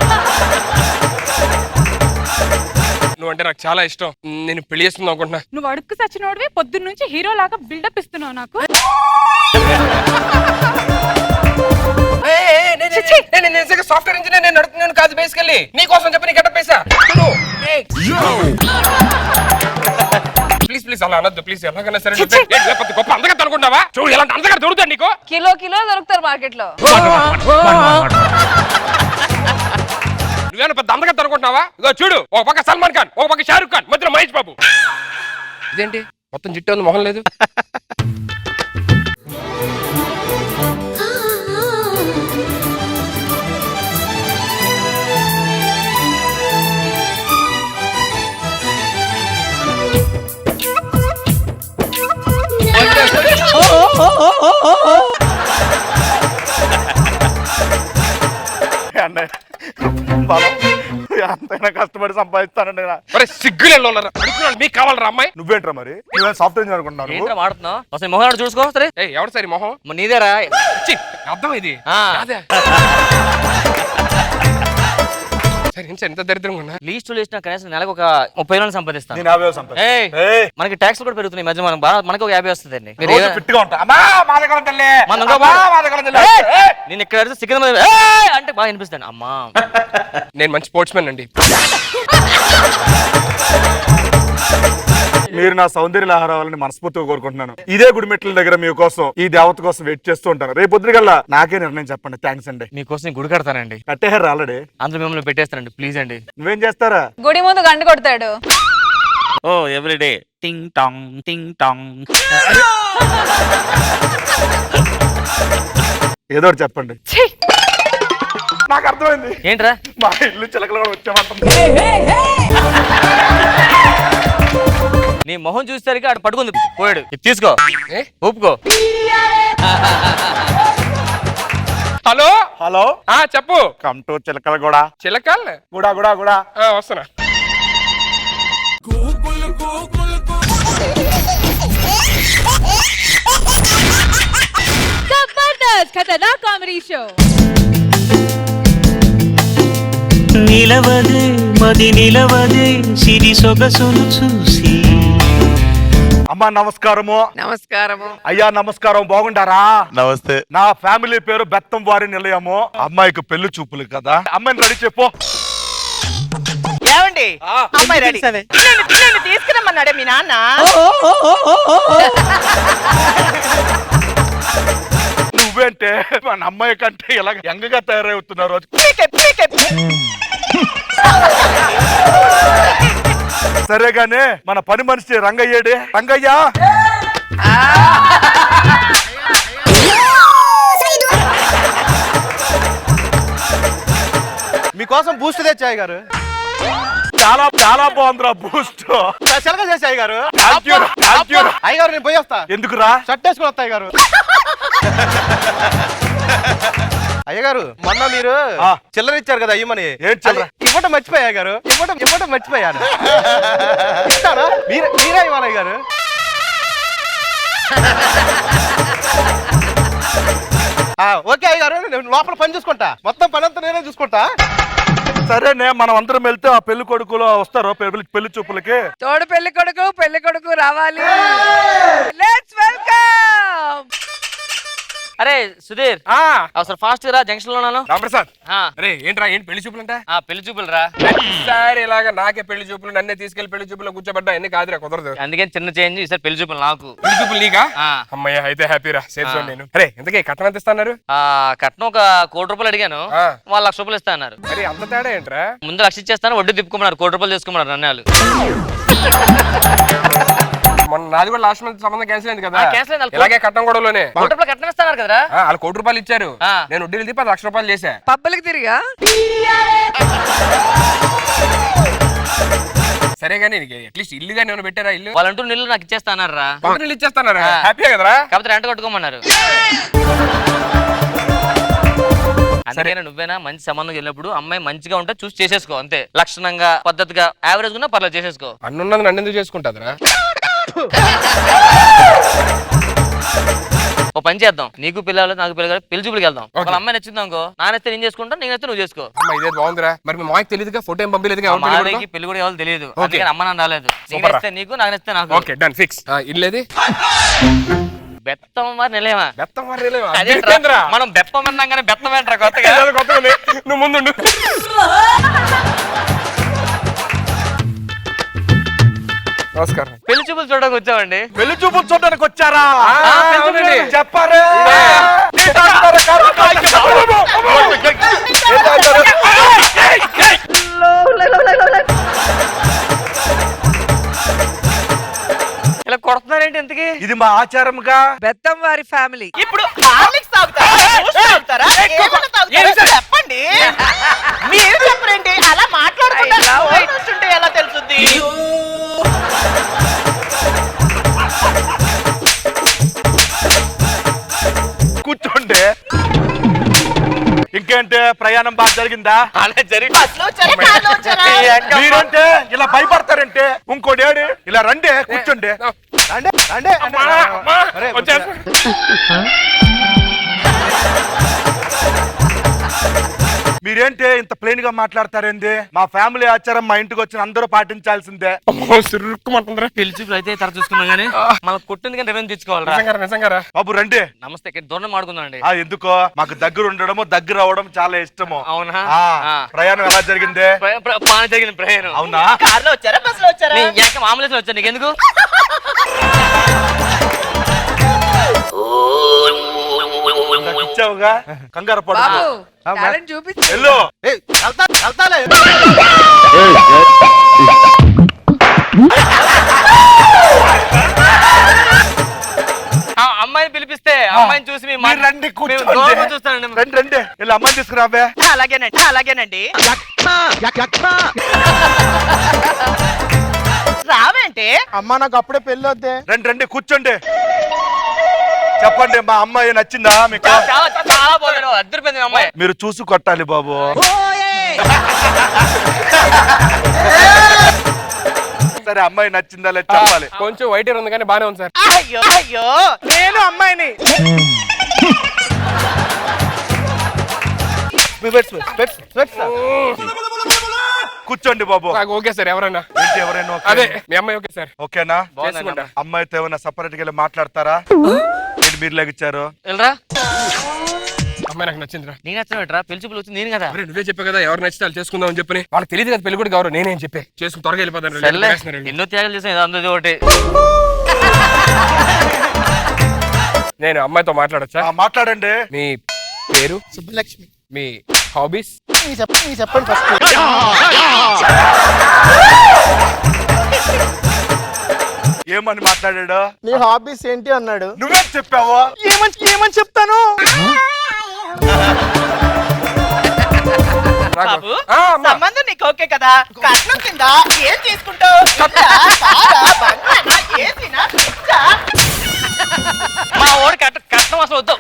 నువ్వు అంటే నాకు చాలా ఇష్టం. నేను పెళ్లి చేసుకుందాం అనుకుంటున్నా. నువ్వు అడుక్కు సచ్చినోడివి పొద్దున్న నుంచి హీరో లాగా బిల్డప్ ఇస్తున్నావు నాకు. సాఫ్ట్వేర్ ఇంజనీర్, నేను నడుపుతున్నాను కాదు బేసికల్లీ నీ కోసం చెప్పి నీ గెటప్ వేసా. ప్లీజ్ ప్లీజ్ అలా అనొద్దు ప్లీజ్. ఎలాగైనా సరే లేకపోతే గొప్ప అందగత్త అనుకుంటావా? చూడు ఎలాంటి అందగత్త దొరుకుతాడు నీకు. కిలో దొరుకుతారు మార్కెట్ లో. నువ్వేనా పెద్ద అందగత్త అనుకుంటున్నావా? ఇదో చూడు, ఒక పక్క సల్మాన్ ఖాన్, ఒక పక్క షారుఖ్ ఖాన్, మధ్యలో మహేష్ బాబు. ఇదేంటి మొత్తం జిట్టు ఉంది, మొహం లేదు. ఎంతైనా కష్టపడి సంపాదిస్తానండి. సిగ్గులేళ్ళు మీకు కావాలరా అమ్మాయి? నువ్వేంట్రా మరి? నువ్వే సాఫ్ట్వేర్ ఇంజనీర్ అనుకుంటున్నాను. ఏంట్రా వాడుతున్నావు? అసలు మొహం చూసుకో సరే. ఎవరు సరే మొహం? నీదేరా. అర్థం ఇది. సరే ఎంత దరిద్రంగా ఉన్నా. లీస్ట్ లిస్ట్ కనీసం నెలకు ఒక 30,000 సంపాదిస్తాను. నేను 50,000 సంపాదిస్తాను. మనకి ట్యాక్స్ కూడా పెరుగుతున్నాయి ఈ మధ్య, మనకి ఒక 50 వస్తుందండి. నేను ఇక్కడ సికింద్రాబాద్ అంటే బాగా వినిపిస్తాను. అమ్మా నేను మంచి స్పోర్ట్స్ మ్యాన్ అండి. మీరు నా సౌందర్య లహరావాలని మనస్ఫూర్తిగా కోరుకుంటున్నాను. ఇదే గుడిమెట్ల దగ్గర మీకోసం ఈ దేవత కోసం వెయిట్ చేస్తూ ఉంటాను. రేపు పొద్దుగల్లా నాకే నిర్ణయం చెప్పండి. థ్యాంక్స్ అండి. మీకోసం గుడి కడతానండి. కట్టేహారు ఆల్రెడీ. అందులో మిమ్మల్ని పెట్టేస్తానండి ప్లీజ్ అండి. నువ్వేం చేస్తారా? గుడి ముందు గంట కొడతాడు. ఓ ఎవ్రీడే టింగ్ టాంగ్ టింగ్ టాంగ్. ఏదో ఒకటి చెప్పండి. నాకు అర్థమైంది. ఏంట్రా? మా ఇల్లు చిలకలు కూడా వచ్చామంటుంది. నీ మొహం చూసేసరికి అటు పట్టుకుంది పోయాడు. తీసుకో ఒప్పుకో. హలో హలో చెప్పు. కమ్ టు చిలకల కూడా. చిలకల్ కూడా కూడా కూడా వస్తున్నా. ఖతర్నాక్ కామెడీ షో. నిలవదే మది నిలవదే సిరి సొగసును చూసి. అమ్మా నమస్కారము. నమస్కారము. అయ్యా నమస్కారం. బాగుంటారా? నమస్తే. నా ఫ్యామిలీ పేరు బెత్తం వారి నిలయము. అమ్మాయికి పెళ్లి చూపులు కదా. అమ్మాయిని రెడీ చెప్పు. ఏమండి అమ్మాయి రెడీ. పిల్లల్ని తీసుకురమ్మన్నాడే మీ నాన్న. నువ్వేంటే మన అమ్మాయి కంటే ఇలా యంగగా తయారవుతున్నారు. సరేగానే మన పని మనిషి రంగయ్యేడే. రంగయ్య మీకోసం బూస్ట్ తెచ్చాయి గారు. చాలా చాలా బాగుందిరా బూస్ట్. స్పెషల్గా చేసాయి గారు. అయ్యగారు నేను పోయి వస్తా. ఎందుకురా? షర్ట్ వేసుకుని వస్తాయి గారు. అయ్యగారు మొన్న మీరు చిల్లర ఇచ్చారు కదా అయ్యమని. ఏం చిల్లర? ఇవ్వటం మర్చిపోయా గారు. ఇవ్వటం మర్చిపోయాను. ఇస్తానా? మీరే ఇవ్వాలి గారు. ఓకే అయ్యగారు, నేను లోపల పని చూసుకుంటా. మొత్తం పని అంతా నేనే చూసుకుంటా. సరేనే మనం అందరం వెళ్తే ఆ పెళ్లి కొడుకులు వస్తారు పెళ్లి చూపులకి. తోడు పెళ్లి కొడుకు రావాలి. Let's welcome. అరే సుధీర్ అవసరం ఫాస్ట్ రా, జంక్షన్ లో ఉన్నాను. రామప్రసాద్ అరే ఏంట్రా ఏంటి పెళ్లి చూపులు అంటే? పెళ్లి చూపులు రా. ఈసారి ఇలాగా నాకే పెళ్లి చూపులు, నన్నే తీసుకెళ్లి పెళ్లి చూపులో కూర్చోబడ్డా ఎన్ని కాదురా, కుదరదు. అందుకని చిన్న చేంజ్. ఈసారి పెళ్లి చూపులు నాకు. పెళ్లి చూపులు నీకా? అమ్మయ్య అయితే హ్యాపీరా, సేఫ్ జోన్ నేను. అరే ఇంతకీ కట్నం ఎంత ఇస్తున్నారు? కట్నం ఒక 1 కోటి రూపాయలు అడిగాను, వాళ్ళు 1,00,000 రూపాయలు ఇస్తా అన్నారు. అరే అంత తేడా ఏంట్రా? ముందు 1,00,000 ఇచ్చేస్తాను, వడ్డీ తిప్పుకున్నారు, 1 కోటి రూపాయలు తీసుకున్నారు అన్నాళ్ళు. మొన్న నాది కూడా లాస్ట్ మంత్ సంబంధం క్యాన్సిల్ అయింది కదా. క్యాన్సిల్ అయింది. ఇలాగే కట్నం గొడవలోనే 1 కోటి రూపాయలు కట్నం ఇస్తున్నారు కదా. వాళ్ళు 1 కోటి రూపాయలు ఇచ్చారు, నేను వడ్డీలు తిప్పి 1,00,000 రూపాయలు చేశా. పబ్బలకి తిరిగా. సరే కానీ అట్లీస్ట్ ఇల్లుగా నేను పెట్టారా? ఇల్లు వాళ్ళంటూ నీళ్ళు నాకు ఇచ్చేస్తానారా. నీళ్ళు ఇచ్చేస్తానారా? హ్యాపీయే కదరా? కాకపోతే రెంట్ కట్టుకోమన్నారు. అందుకనే నువ్వేనా మంచి సంబంధం వెళ్ళినప్పుడు అమ్మాయి మంచిగా ఉంటే చూసి చేసేసుకో, అంతే. లక్షణంగా పద్ధతిగా యావరేజ్ ఉన్నా పర్లేదు చేసేసుకో. అన్నున్నది నన్ను ఎందుకు చేసుకుంటారా? ఓ పని చేద్దాం, నీకు పిల్లలు నాకు పిల్లలు పెళ్లి చూపులకు వెళ్దాం. వాళ్ళ అమ్మాయి నచ్చింది అనుకో, నా నచ్చితే నేను చేసుకుంటా, నీకు నచ్చితే నువ్వు చేసుకో. అమ్మ ఇదే బాగుందిరా. మరి మీ మాకు తెలియదుగా, ఫోటో ఏం పంపించలేదుగా. మాదకి పెళ్లి కూడా ఎవరు తెలియదు, అందుకని అమ్మ నాన్న రాలేదు. నీకు నచ్చితే నీకు, నాకు నచ్చితే నాకు. Okay done fix. ఇల్లేది బెత్తం మరి నిలేమా? బెత్తం మరి మనం బెప్పం అన్నాం కానీ బెత్తం ఏంట్రా కొత్తగా? నువ్వు ముందు నమస్కారం. పెళ్లి చూపులు చూడడానికి వచ్చామండి. పెళ్లి చూపులు చూడడానికి వచ్చారా? అవునండి. చెప్పారే. ఇలా కొడుతున్నారేంటి ఇంతకి? ఇది మా ఆచారంగా. బెత్తం వారి ఫ్యామిలీ. ఇప్పుడు హార్లిక్స్ తాగుతారా? బూస్ట్ తాగుతారా? ఏమైనా తాగుతారా? చెప్పండి. మీరు చెప్పరేంటి? అలా మాట్లాడుతుంటే ఎలా తెలుసుద్ది? కూర్చోండి. ఇంకేంటే ప్రయాణం బాగా జరిగిందా? అలా జరిగి మీరంటే ఇలా భయపడతారంటే ఇంకోటి ఏడు ఇలా రండి కూర్చోండి. రండి రండి. మీరేంటి ఇంత ప్లెయిన్ గా మాట్లాడతారేంది? మా ఫ్యామిలీ ఆచారం మా ఇంటికి వచ్చిన అందరూ పాటించాల్సిందే. పెళ్లి చూపులు అయితే తర చూసుకున్నాం కానీ మన కొట్టింది కానీ రెవెన్యూ తెచ్చుకోవాలి. నిజంగా బాబు రండి. నమస్తే, ఇక్కడ దూరం మాడుకుందాం అండి. ఎందుకో మాకు దగ్గర ఉండడము దగ్గర అవడం చాలా ఇష్టము. అవునా? ప్రయాణం ఎలా జరిగింది? బాగా జరిగింది ప్రయాణం. అవునా? కార్లో వచ్చారా, బస్ లో వచ్చారా? మామూలు వచ్చా, నీకు ఎందుకు? ఇచ్చావుగా, కంగారు పడు. బాబు టాలెంట్ చూపించు. వెళ్ళు. అమ్మాయిని పిలిపిస్తే అమ్మాయిని చూసి మీ మీరు రండి కూర్చోండి. చూస్తానండి. రండి రండి. ఇలా అమ్మాయిని తీసుకురావే. అలాగేనండి అలాగేనండి. రావేంటే? అమ్మా నాకు అప్పుడే పెళ్లి వద్దే. రండి రండి కూర్చోండి. చెప్పండి, మా అమ్మాయి నచ్చిందా మీకు? చాలా బాగుంది, అద్దరిపోయింది అమ్మాయి. మీరు చూసి కొట్టాలి బాబు. సరే, అమ్మాయి నచ్చిందా లేదు చెప్పాలి. కొంచెం వైట్ ఉంది కానీ బానే ఉంది సార్. అయ్యో అయ్యో, నేను అమ్మాయిని. కూర్చోండి బాబు. నాకు ఓకే సార్. ఎవరైనా ఏంటి ఎవరైనా ఓకే? అదే మీ అమ్మాయి ఓకే సార్. ఓకేనా? చేసుకుంటా. అమ్మాయితో ఏమైనా సపరేట్ గా వెళ్ళి మాట్లాడతారా? ఏంటి మీరు లెగిచ్చారు? వెళ్ళరా, అమ్మాయి నాకు నచ్చిందిరా. నేను నచ్చరా? పెళ్లి చూపులు వచ్చింది నేను కదా. నువ్వే చెప్పా కదా ఎవరు నచ్చితే వాళ్ళు చేసుకుందాం అని చెప్పని. వాళ్ళకి తెలియదు కదా పెళ్లి కూడా గౌరవం. నేనేం చెప్పే చేసుకుని త్వరగా వెళ్ళిపోతాను. ఎన్నో త్యాగాలు చేసాను, అందరిది ఒకటి. నేను అమ్మాయితో మాట్లాడచ్చా? మాట్లాడండి. మీ పేరు? సుబ్బలక్ష్మి. మీ హాబీస్? చెప్పండి ఫస్ట్. ఏమని మాట్లాడాడు? నీ హాబీస్ ఏంటి అన్నాడు. నువ్వేం చెప్పావు? ఏమని చెప్తాను? బాబు సంబంధం నీకు ఓకే కదా? కట్నం కింద ఏం తీసుకుంటావు? మా ఓడి కష్టం అసలు వద్దు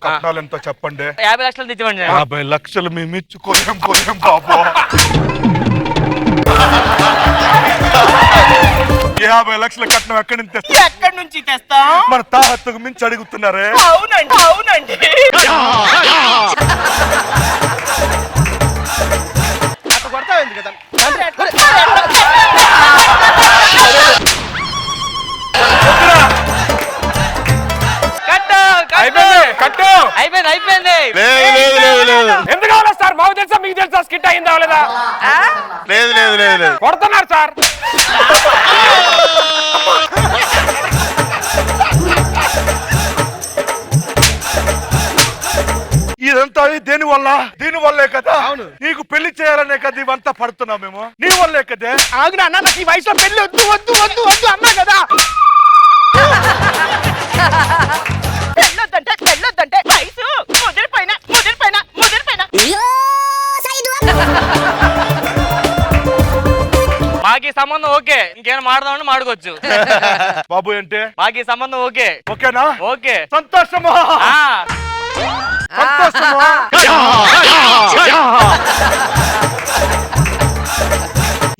కట్నాలు ఎంతో చెప్పండి. 50 లక్షలు తెచ్చివ్వండి. 50 లక్షలు మేము ఇచ్చుకోలేం బాబు. 50 లక్షల కట్నం ఎక్కడి నుంచి తెస్తా? ఎక్కడి నుంచి తెస్తాం? మన తాహత్తుకు మించి అడుగుతున్నారే. అవునండి అవునండి. కొడతావేంది కదా? అయిపోయింది. ఎందుకు కావాలి సార్? మాకు తెలుసా మీకు తెలుసా స్కిట్ అయిందా లేదా? లేదు. కొడుతున్నారు సార్. ఇదంతా దేని వల్లే కదా. నీకు పెళ్లి చేయాలనే కదా ఇవంతా పడుతున్నాం మేము. నీ వల్లే కదే. ఆగునా అన్న, నాకు ఈ వయసులో పెళ్లి వద్దు వద్దు వద్దు వద్దు అన్నా కదా. పెళ్ళొద్దంటే వయసు ముదిరిపోయిన మాకు ఈ సంబంధం ఓకే, ఇంకేమైనా మాడదామని మాడుకోవచ్చు. బాబు ఏంటి? మాకు ఈ సంబంధం ఓకే. ఓకేనా? ఓకే. సంతోషమా? సంతోషమా?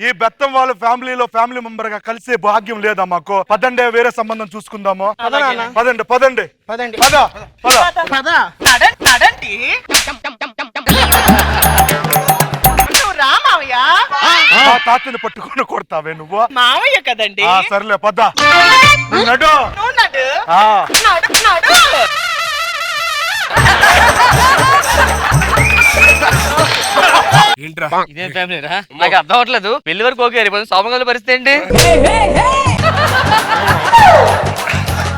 ఈ బెత్తం వాళ్ళ ఫ్యామిలీలో ఫ్యామిలీ మెంబర్ గా కలిసే భాగ్యం లేదా మాకు? పదండి వేరే సంబంధం చూసుకుందాము. పదండి పదండి పదండి. పద పద. నడండి నువ్వు రా మావయ్య. మా తాతని పట్టుకొని కొడతావే నువ్వు? మావయ్య కదండి. సర్లే పద. నడు నువ్వు నడు. ఆ. నడు నడు. ఏంట్రా ఇదేం ఫ్యామిలీ రా నాకు అర్థం అవ్వట్లేదు. పెళ్లి వరకు ఓకే రేపు సోమగల పరిస్థితి ఏంటి?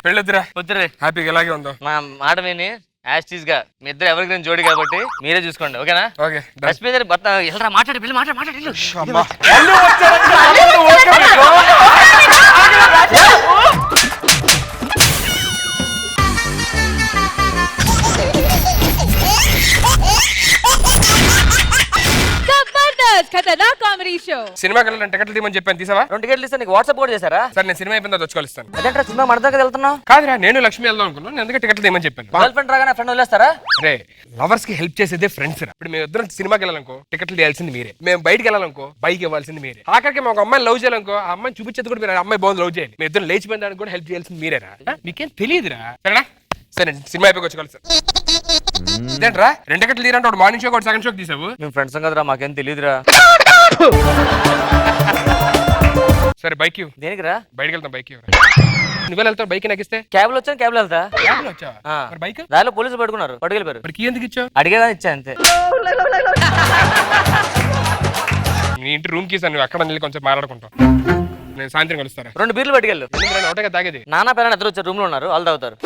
పెళ్ళొద్దురా, వద్దురే. హ్యాపీగా ఇలాగే ఉందో. మా మాట విని యాస్టీస్ గా మీ ఇద్దరు ఎవరికి నేను జోడి కాబట్టి మీరే చూసుకోండి, ఓకేనా? ఓకే రష్మి గారి భర్త వెళ్ళరా, మాట్లాడి పెళ్లి మాట్లాడి వెళ్ళు. ఖతర్నాక్ కామెడీ షో. సినిమాకి వెళ్ళాలని టికెట్లు తీయమని చెప్పాను, తీసావా? 2 టికెట్లు ఇస్తే నీకు వాట్సాప్ కూడా చేశారా? సరే నేను సినిమా అయిపోయిన తర్వాత వచ్చుకోలిస్తాను. అదేంట్రా సినిమా మన దగ్గర వెళ్తున్నావు? కాదురా, నేను లక్ష్మి వెళ్దాం అనుకున్నాను, నేను అందుకే టికెట్లు తీయమని చెప్పాను. గర్ల్ ఫ్రెండ్ రాగానే ఫ్రెండ్ వదిలేస్తారా? రే, లవర్స్ కి హెల్ప్ చేసేదే ఫ్రెండ్స్ రా. ఇప్పుడు మేము ఇద్దరం సినిమాకి వెళ్ళాలనుకో టికెట్లు తీయాల్సింది మీరే, మేము బయటికి వెళ్ళాలనుకో బైక్ ఇవ్వాల్సింది మీరే, ఆఖరికి మాకు అమ్మాయిని లవ్ చేయాలనుకో ఆ అమ్మాయిని చూపించేది కూడా మీరు, అమ్మాయి బాగుంది లవ్ చేయండి, మీ ఇద్దరు లేచిపోయిన దానికి కూడా హెల్ప్ చేయాల్సింది మీరేరా. మీకేం తెలియదురా, సరేనా? సరే సినిమా అయిపోయి వచ్చుకోవాలి సార్. ఇదేంట్రా 2 టికెట్లు తీరంటే ఒకటి మార్నింగ్ షో ఒకటి సెకండ్ షోకి తీసావు. మేము ఫ్రెండ్స్ కదరా, మాకేం తెలియదురా. సరే బైక్ ఇవ్వు. దేనికిరా? బయటకి వెళ్తాం, బైక్ ఇవ్వరా. నువ్వే వెళ్తావు, బైక్ నాకు ఇస్తే. క్యాబ్ లో వచ్చాను, క్యాబ్ లో వెళ్తా. క్యాబ్లో వచ్చావా? ఆ. మరి బైక్ దారిలో పోలీసులు పట్టుకున్నారు, పట్టుకెళ్ళిపోయారు. మరి కీ ఎందుకు ఇచ్చావు? అడిగేదాన్ని ఇచ్చా అంతే. నీ ఇంటి రూమ్ కీసా, నువ్వు అక్కడ వెళ్ళి కొంచెం మాట్లాడుకుంటావు. నేను సాయంత్రం కలుస్తారా? 2 బీర్లు పట్టుకెళ్ళు. ఒకటే తాగేది. నాన్న పేరెంట్ ఇద్దరు వచ్చారు, రూమ్ లో ఉన్నారు, వాళ్ళు తాగుతారు.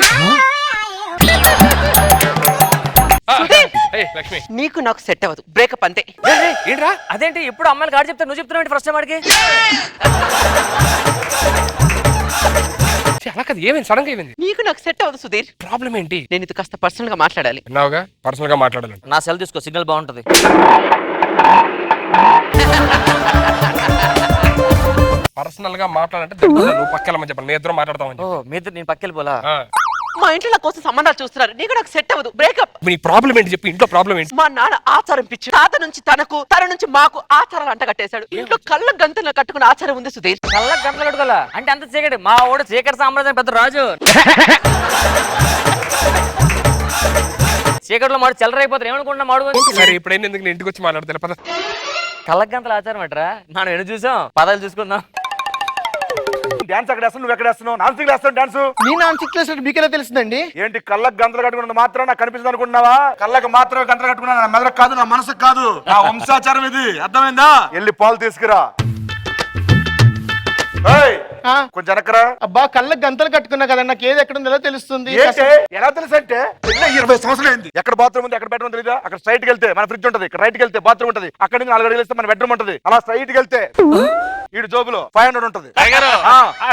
లక్ష్మి నీకు నాకు సెట్ అవ్వదు, బ్రేకప్ అంతే. ఏంట్రా? అదేంటి ఎప్పుడు అమ్మాయిలు గాడి చెప్తే నువ్వు చెప్తున్నావు ఫస్ట్ టైం అడిగి? అలా కదా, ఏమైంది సడన్ గా ఏమైంది? నీకు నాకు సెట్ అవ్వదు సుధీర్. ప్రాబ్లం ఏంటి? నేను ఇది కాస్త పర్సనల్ గా మాట్లాడాలి. విన్నావుగా, పర్సనల్ గా మాట్లాడాలంట. నా సెల్ తీసుకో, సిగ్నల్ బాగుంటది. పర్సనల్ గా మాట్లాడాలంటే నువ్వు పక్కన చెప్పాలి, నేను ఇద్దరు మాట్లాడతామని. ఓ మీ ఇద్దరు నేను పక్కెళ్ళిపోలా? మా ఇంట్లో నా కోసం సంబంధాలు చూస్తున్నారు, నీకు నాకు సెట్ అవ్వదు, బ్రేకప్. నీ ప్రాబ్లం ఏంటి చెప్పు, ఇంట్లో ప్రాబ్లం ఏంటి? మా నాన్న ఆచారం పిచ్చి, తాత నుంచి తనకు, తన నుంచి మాకు ఆచారాలు అంట కట్టేశాడు. ఇంట్లో కళ్ళ గంతులు కట్టుకున్న ఆచారం ఉంది సుధీర్. కళ్ళకి గంటలు కట్టుకోవాలా అంటే అంత చీకటి? మా ఓడు చీకటి సామ్రాజ్యం పెద్ద రాజు. చీకటిలో మాడు చెల్లరైపోతారు, ఏమనుకుంటున్నా మాడు. సరే ఇప్పుడైనా ఎందుకు నేను ఇంటికి వచ్చి మాట్లాడతా పద. కళ్ళకి గంటలు ఆచారం అంటారా? మనం ఎన్ని చూసాం, పదాలు చూసుకుందాం. డాన్స్ అక్కడ వేస్తాను, నువ్వు ఎక్కడ వేస్తున్నావు? నాన్సింగ్ వేస్తాను డాన్స్. నీ నాన్సిక్ చేసినట్టు మీకెలా తెలుస్తుందండి? ఏంటి కళ్ళకు గంతలు కట్టుకున్న మాత్రం నాకు కనిపిస్తుంది అనుకుంటున్నావా? కళ్ళకు మాత్రమే గంతలు కట్టుకున్నా, నా మెదడుకు కాదు, నా మనసుకు కాదు, నా వంశాచారం ఇది, అర్థమైందా? వెళ్ళి పాలు తీసుకురా. కొంచెం వెనకరా. అబ్బా కళ్ళకి గంతలు కట్టుకున్నా కదా, నాకు ఏది ఎక్కడ ఉందో తెలుస్తుంది. ఎలా తెలుసు అంటే 20 సంవత్సరాలు అయింది. ఎక్కడ బాత్రూమ్ ఉంది, ఎక్కడ బెడ్రూమ్ తెలీదా? అక్కడ స్ట్రైట్ కి వెళ్తే మన ఫ్రిడ్జ్ ఉంటది, ఇక్కడ రైట్ కి వెళ్తే బాత్రూమ్ ఉంటది, అక్కడ నుంచి 4 అడుగులు వేస్తే మన బెడ్రూమ్ ఉంటది, అలా స్ట్రైట్ కి వెళ్తే ఈడు జోబులో 500 ఉంటది.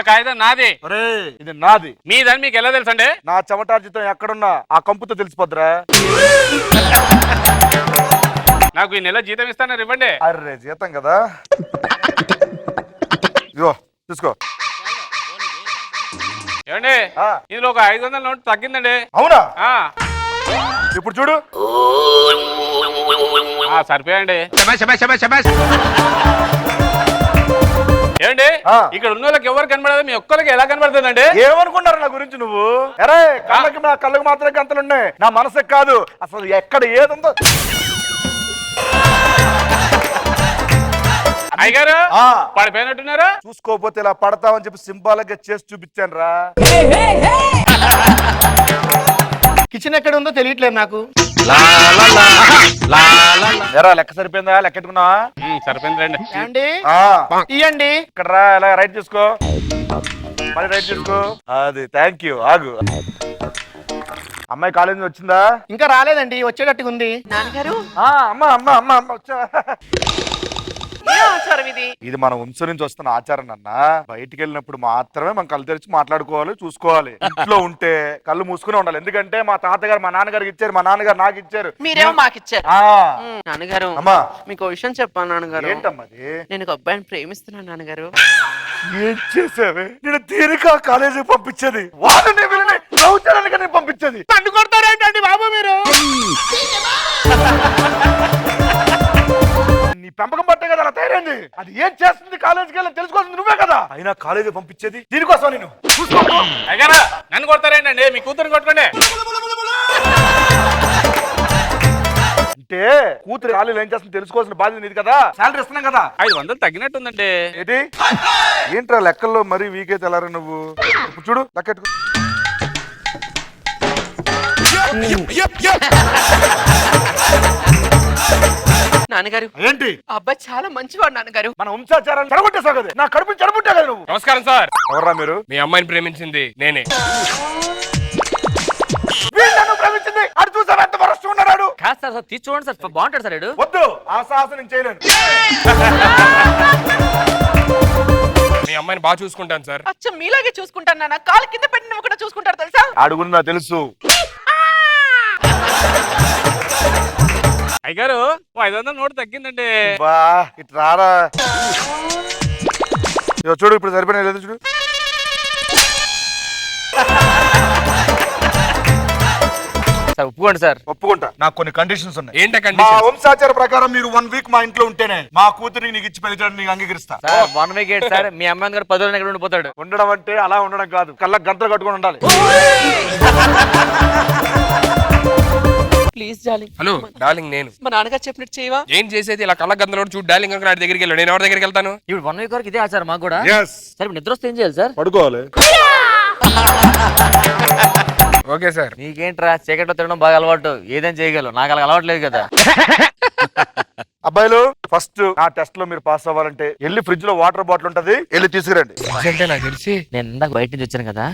కాగితం నాది. ఇది నాది. మీదని మీకు ఎలా తెలుసు అండి? నా చెమటార్జితం ఎక్కడున్నా ఆ కంపుతో తెలిసిపోద్దురా. నాకు ఈ నెల జీతం ఇస్తాను, ఇవ్వండి. అర్రే జీతం కదా, ఇదిగో చూసుకో. ఏమండి ఇందులో ఒక 500 నోట్ తగ్గిందండి. అవునా? ఇప్పుడు చూడు. సరిపోయండి. ఏమండి ఇక్కడ ఉన్న వాళ్ళకి ఎవరు కనబడదు, మీ ఒక్కరికి ఎలా కనబడుతుందండి? ఏమనుకున్నారు నా గురించి నువ్వు? అరే కళ్ళకి మాత్రమే గంతలు ఉన్నాయి, నా మనసుకు కాదు. అసలు ఎక్కడ ఏదుందో అయ్యగారు పడిపోయినట్టున్నారా? చూసుకోపోతే ఇలా పడతావని చెప్పి సింబాలిక్ గా చేసి చూపించాను రా. కిచెన్ ఎక్కడ ఉందో తెలియట్లేదు నాకు. లెక్క సరిపోయిందా? లెక్కెట్టుకున్నావా? సరిపోయింది రండి. ఇయ్యండి. ఇక్కడ రా, ఇలా రైట్ తీసుకో, మళ్ళీ రైట్ తీసుకో. అది థ్యాంక్ యూ. ఆగు. అమ్మాయి కాలేజీ వచ్చిందా? ఇంకా రాలేదండి, వచ్చేటట్టుగా ఉంది. నాన్నగారు అమ్మా అమ్మా అమ్మా అమ్మ వచ్చా. ఇది మన వంశం నుంచి వస్తున్న ఆచారం అన్న. బయటికి వెళ్ళినప్పుడు మాత్రమే మనం కళ్ళు తెరిచి మాట్లాడుకోవాలి, చూసుకోవాలి. ఇంట్లో ఉంటే కళ్ళు మూసుకునే ఉండాలి. ఎందుకంటే మా తాతగారు మా నాన్నగారికి ఇచ్చారు, మా నాన్నగారు నాకు ఇచ్చారు, మీరేమో మాకు ఇచ్చారు. నాన్నగారు అమ్మా మీకు విషయం చెప్పాను నాన్నగారు. ఏంటమ్మది? నేను ఒక అబ్బాయిని ప్రేమిస్తున్నాను నాన్నగారు. ఏం చేసావే? నేను తీరిక కాలేజీకి పంపించేది, వాళ్ళని వీళ్ళని లవ్ చేయడానికి నేను పంపించేది. నన్ను కొడతారేంటండి బాబు మీరు? నీ పెంపకం పట్టే కదా అలా తయారైంది. అది ఏం చేస్తుంది కాలేజీకి వెళ్ళి తెలుసుకోవాల్సింది నువ్వే కదా. అయినా కాలేజీ పంపించేది దీనికోసం నేను చూసుకో. అయ్యారా నన్ను కొడతారేంటండి, మీ కూతురు కొట్టుకోండి. అంటే కూతురు కాలేజీలో ఏం చేస్తుంది తెలుసుకోవాల్సిన బాధ్యత నీది కదా. శాలరీ ఇస్తున్నాం కదా. 500 తగ్గినట్టుందండి. ఏంటి ఏంట్రా లెక్కల్లో మరీ వీకే తెల్లారా నువ్వు. ఇప్పుడు చూడు లెక్కెట్టుకో. నాన్నగారు ఏంటి అబ్బాయి చాలా మంచివాడు నాన్నగారు. మన వంశాచారాన్ని చెడగొట్టేసావు కదా. నా కడుపుని చెడగొట్టా కదా నువ్వు. నమస్కారం సార్. ఎవర్రా మీరు? మీ అమ్మాయిని ప్రేమించింది నేనే. వీళ్ళను ప్రేమించింది అటు చూసావా ఎంత వరస్ట్ ఉన్నాడు. కాదు సార్, తీసి చూడండి సార్, బాగుంటాడు సార్. వద్దు, ఆ సాహసం నేను చేయలేను. మీ అమ్మాయిని బాగా చూసుకుంటాను సార్. అచ్చం మీలాగే చూసుకుంటాను నాన్న. కాలు కింద పెట్టి నువ్వు కూడా చూసుకుంటారు తెలుసా. అడుగుని నాకు తెలుసు. అయ్యారు 500 నోటు తగ్గిందండి. బా ఇటు రారా. ఇదిగో చూడు ఇప్పుడు సరిపోయినా లేదు చూడు. సార్ ఒప్పుకోండి సార్. ఒప్పుకుంటా. నాకు కొన్ని కండిషన్స్ ఉన్నాయి. ఏంటి మా కండిషన్? వంశాచార ప్రకారం మీరు 1 వీక్ మా ఇంట్లో ఉంటేనే మా కూతురికి నీకు ఇచ్చి పెళ్లి చేయడానికి నీకు అంగీకరిస్తా. సార్ 1 వీక్ ఏంటి సార్, మీ అమ్మాయి గారు 10 రోజులు ఎక్కడ ఉండిపోతాడు. ఉండడం అంటే అలా ఉండడం కాదు, కళ్ళ గంటలు కట్టుకొని ఉండాలి. Please darling. హలో డార్లింగ్, నేను మా నాన్నగారు చెప్పినట్టు చేయవా. ఏం చేసేది ఇలా కళ్ళ గందలో చూడు. డార్లింగ్ అనుకుని వాడి దగ్గరికి వెళ్ళాడు, నేను ఎవరి దగ్గరికి వెళ్తాను? ఇప్పుడు 1 వీక్ వరకు ఇదే ఆచారం మాకు కూడా. Yes. సార్ ఇప్పుడు నిద్ర వస్తే ఏం చేయాలి సార్? పడుకోవాలి. Okay sir. నీకేంట్రా చీకట్లో తినడం బాగా అలవాటు, ఏదైనా చేయగలవు, నాకు అలా అలవాటు లేదు కదా. అబ్బాయిలు ఫస్ట్ నా టెస్ట్ లో మీరు పాస్ అవ్వాలంటే వెళ్ళి ఫ్రిడ్జ్ లో వాటర్ బాటిల్ ఉంటది, వెళ్ళి తీసుకురండి. అంటే నాకు తెలిసి నేను ఇందాక బయట నుంచి వచ్చాను కదా,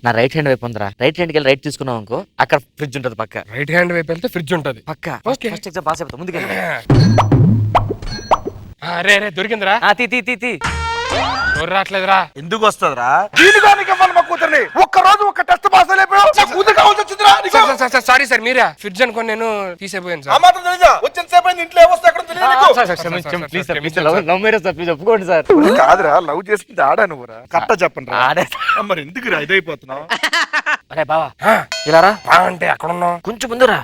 నా రైట్ హ్యాండ్ వైపు ఉందిరా. రైట్ హ్యాండ్కి వెళ్ళి రైట్ తీసుకున్నావు అనుకో, అక్కడ ఫ్రిడ్జ్ ఉంటది పక్క. రైట్ హ్యాండ్ వైపు వెళ్తే ఫ్రిడ్జ్ ఉంటది పక్క. Okay. ఫస్ట్ ఎగ్జామ్ పాస్ అయిపోతా, ముందుకెళ్ళి. అరే తొరికిందిరా. తీ ఎవరు రావట్లేదురా. ఎందుకు వస్తుందిరా? దీనికానికి ఇవ్వాలి మా కూతుర్ని. ఒక్క రోజు ఒక్క టెస్ట్ పాస్ అయిపోయావు, నా కూతురు కావాల్సి వచ్చిందిరా నీకు? సారీ సార్, మీరా ఫ్రిడ్జ్ అనుకోని నేను తీసేపోయాను ఆ సార్. మాత్రం తెలీదా? వచ్చిన సేపు అయింది, ఇంట్లో ఏమొస్తా ఎక్కడ తెలియదు నీకు? Please sir, please love marriage sir, please ఒప్పుకోండి సార్. కాదురా, లవ్ చేసుకుంటే ఆడా నువ్వురా. కరెక్ట్ చెప్పండి రా. ఆడే. మరి ఎందుకు ఇదైపోతున్నావు? అరే బావా ఇలా రా. అంటే అక్కడ ఉన్నావు, కొంచెం ముందురా.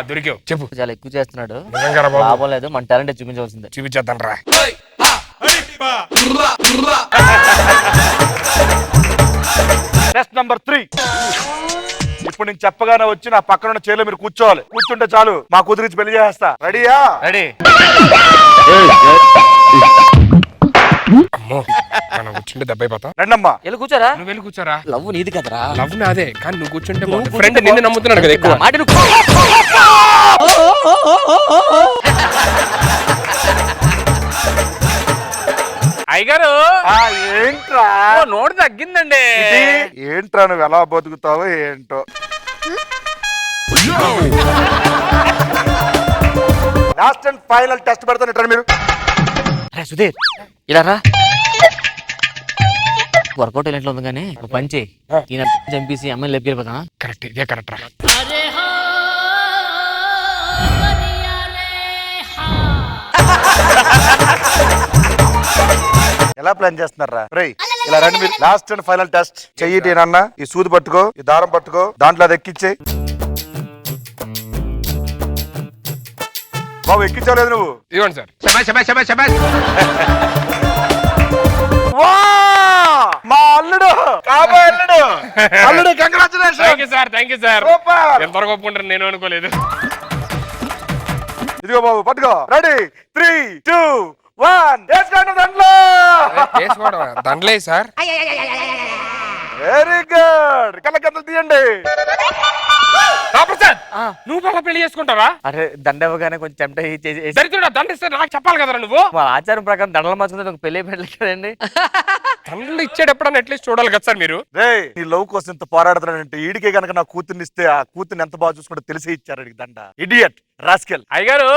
దొరికావు. చెప్పు. చాలా ఎక్కువ చేస్తున్నాడు, నిజంగా రా బాబు. లాభం లేదు, మన టాలెంట్ చూపించవలసిందే. చూపించేద్దాం రా. Test number 3. ఇప్పుడు నేను చెప్పగానే వచ్చి నా పక్కన ఉన్న చైర్లో మీరు కూర్చోవాలి. కూర్చుంటే చాలు, మా కూతురికి పెళ్లి చేస్తా. రెడీయా? రెడీ. అమ్మో, మనం కూర్చుంటే దెబ్బ అయిపోతాం. రండమ్మా. వెళ్ళి కూర్చోరా. నువ్వు వెళ్ళి కూర్చోరా. లవ్ నీది కదరా. లవ్ నాదే, కానీ నువ్వు కూర్చుంటే ఫ్రెండ్ నిన్ను నమ్ముతున్నాడు కదా ఎక్కువ. మాట విను. అయ్యగారు ఏంట్రా నోటు తగ్గిందండి. ఏంట్రా నువ్వు ఎలా బతుకుతావో ఏంటో. లాస్ట్ అండ్ ఫైనల్ టెస్ట్ పెడతాను, ఇట్రా మీరు. అరే సుధీర్ ఇలా రా. వర్కౌట్ ఎట్లా ఉంది కానీ ఒక పని చేయి, ఈయన చంపేసి అమ్మాయిని లేపుకెళ్ళిపోతా. కరెక్ట్, ఇదే కరెక్ట్ రా. ఎలా ప్లాన్ చేస్తున్నారా? రేయ్ ఇలా రండి మీరు. Last and final test. చెయ్యి నాన్న, ఈ సూది పట్టుకో, ఈ దారం పట్టుకో, దాంట్లో అది ఎక్కిచ్చేయి. బాబు ఎక్కించలేదు నువ్వు. ఇదిగోండి సార్. మా అల్లుడు, కాబోయే అల్లుడు. అల్లుడు congratulation. Thank you sir. Super. ఎంతవరకు ఒప్పుకుంటారు నేను అనుకోలేదు. ఇదిగో బాబు పట్టుకో. రెడీ 3, 2, 1 వేసుకోండి దండలో. దండలే సార్. Very good. కళ్ళకెంతలు తీయండి. ప్రసాద్, నువ్వు బాగా పెళ్లి చేసుకుంటావా? అరే దండ ఇవ్వగానే కొంచెం టెంప్ట్ అయ్యి చేసి దరిద్రుడా, దండ ఇస్తే నాకు చెప్పాలి కదరా నువ్వు. మా ఆచారం ప్రకారం దండలు మార్చుకుంటే ఒక పెళ్లి పెళ్ళి కదండి. దండలు ఇచ్చేటప్పుడు అట్లీస్ట్ చూడాలి కదా సార్ మీరు. రే నీ లవ్ కోసం ఇంత పోరాడుతున్నాడంటే ఈడికే గనక నా కూతుర్ని ఇస్తే ఆ కూతుర్ని ఎంత బాగా చూసుకుంటే తెలిసి ఇచ్చారు అడిగి దండ. Idiot rascal. అయ్యగారు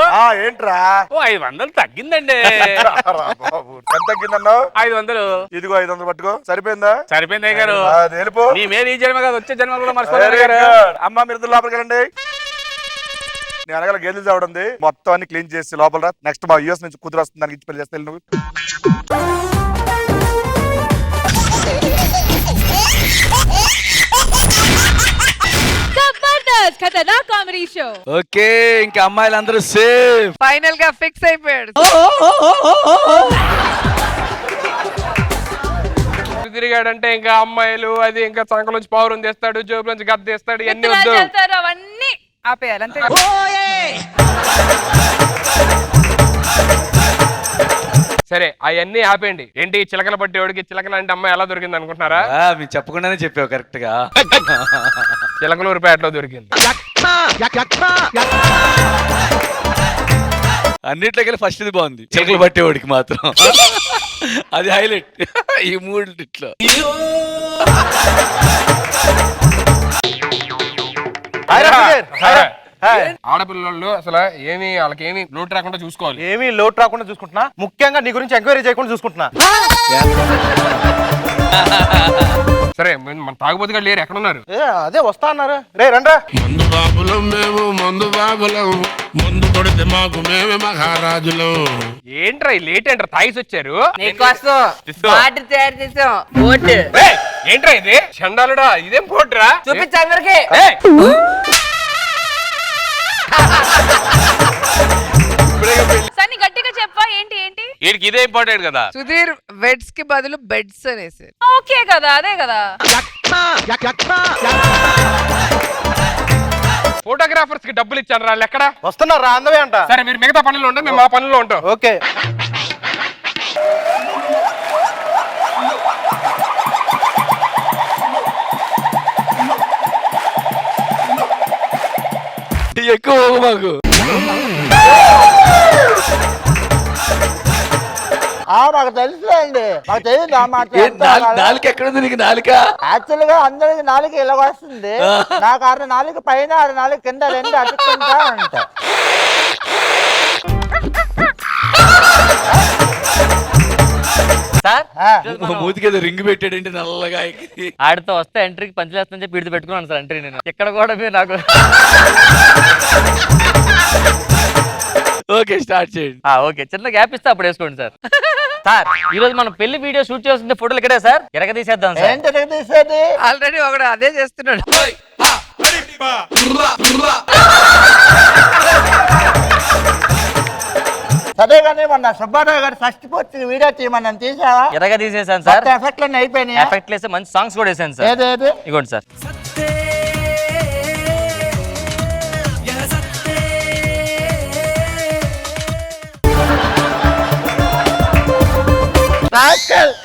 ఏంట్రా? ఓ 500 తగ్గిందండి. బాబు ఎంత తగ్గిందన్నావు? 500. ఇదిగో 500 పట్టుకో. సరిపోయిందా? సరిపోయింది అయ్యగారు. వెళ్ళిపో. నీ మీద ఈ జన్మ కాదు, వచ్చే జన్మ కూడా అమ్మ మీరు ఇద్దరు లోపలికి వెళ్ళండి. నేను అనగల గేదెలు చావడం మొత్తం అన్ని క్లీన్ చేసి లోపల రా. నెక్స్ట్ మా యూఎస్ నుంచి కూతురు వస్తుంది, దానికి ఇచ్చి పెళ్లి చేస్తే నువ్వు. జబర్దస్త్ ఖతర్నాక్ కామెడీ షో. ఓకే ఇంకా అమ్మాయిలందరూ సేఫ్. ఫైనల్ గా ఫిక్స్ అయిపోయాడు. తిరిగాడంటే ఇంకా అమ్మాయిలు అది ఇంకా సంకలోంచి పౌరం తెస్తాడు, జోబు నుంచి గద్ద తెస్తాడు, ఇవన్నీ వద్దు. అవన్నీ ఆపేయాలి అంతే. సరే అవన్నీ ఆపేయండి. ఏంటి చిలకల పట్టేవాడికి చిలకలు అంటే అమ్మాయి ఎలా దొరికింది అనుకుంటున్నారా? మీరు చెప్పకుండానే చెప్పావు కరెక్ట్ గా. చిలకలూరుపేటలో దొరికింది. అన్నిట్లోకెళ్ళి ఫస్ట్ ఇది బాగుంది, చిలకలు పట్టేవాడికి మాత్రం అది హైలైట్ ఈ మూడిట్లో. ఆడపిల్లలు అసలు వాళ్ళకి ఏమి లోటు రాకుండా చూసుకోవాలి. ఏమీ లోటు రాకుండా చూసుకుంటున్నా, ముఖ్యంగా నీ గురించి ఎంక్వైరీ చేయకుండా చూసుకుంటున్నా. సరే మన తాగుబోతు గారు లేరు, ఎక్కడ ఉన్నారు? అదే వస్తా అన్నారు. రే రండ్రా. మందు బాబులం మేము, మందు బాబులం, మందు కొడితే మాకు మేమే మహారాజులం. ఏంట్రా లేట్ ఏంట్రా తాగిసి వచ్చారు? ఏంట్రా ఇది చండాలుడా? ఇదేం పోట్రా? చూపించు అందరికి. సన్ని గట్టిగా చెప్పా. ఏంటి ఏంటి వీడికి ఇదే ఇంపార్టెంట్ కదా. సుధీర్ వెడ్స్ కి బదులు బెడ్స్ అనేసారు. ఓకే కదా, అదే కదా. ఫోటోగ్రాఫర్స్ కి డబ్బులు ఇచ్చాను రా, ఎక్కడ వస్తున్నారా? అందవే అంట. సరే మీరు మిగతా పనుల్లో ఉంటాం, మేము మా పనుల్లో ఉంటాం. ఓకే. ఎక్కువ మాకు మాకు తెలుసులేండి, మాకు తెలియదు ఆ మాట. నాలుక ఎక్కడుంది నీకు? నాలుక యాక్చువల్ గా అందరికి నాలుగు ఇలా వస్తుంది. నాకు 6 నాలుగు పైన 6 నాలుగు కింద 2 అతుక్కుంటా ఉంటా. మూతికేదో రింగ్ పెట్టాడంటే నల్లగా. ఆడితో వస్తే ఎంట్రీకి పంచలేస్తుందని చెప్పి ఇడిది పెట్టుకున్నాను సార్ ఎంట్రీ. నేను ఇక్కడ కూడా మీరు నాకు ఓకే స్టార్ట్ చేయండి. ఓకే చిన్న గ్యాప్ ఇస్తే అప్పుడు వేసుకోండి సార్. సార్ ఈ రోజు మనం పెళ్లి వీడియో షూట్ చేస్తుంది ఫోటోలు ఇక్కడే సార్. ఎరగ తీసేద్దాం సార్. ఏంటి తీసేది? ఆల్రెడీ ఒకడు అదే చేస్తున్నాడు. సరే కానీ మొన్న సుబ్బారావు గారు ఫస్ట్ పూర్తి వీడియో తీయమని తీసావా? ఎరగ తీసేసాను సార్. ఎఫెక్ట్ అయిపోయినాయి. ఎఫెక్ట్ వేసి మంచి సాంగ్స్ కూడా వేసాను సార్. ఏదేది? ఇగోండి సార్.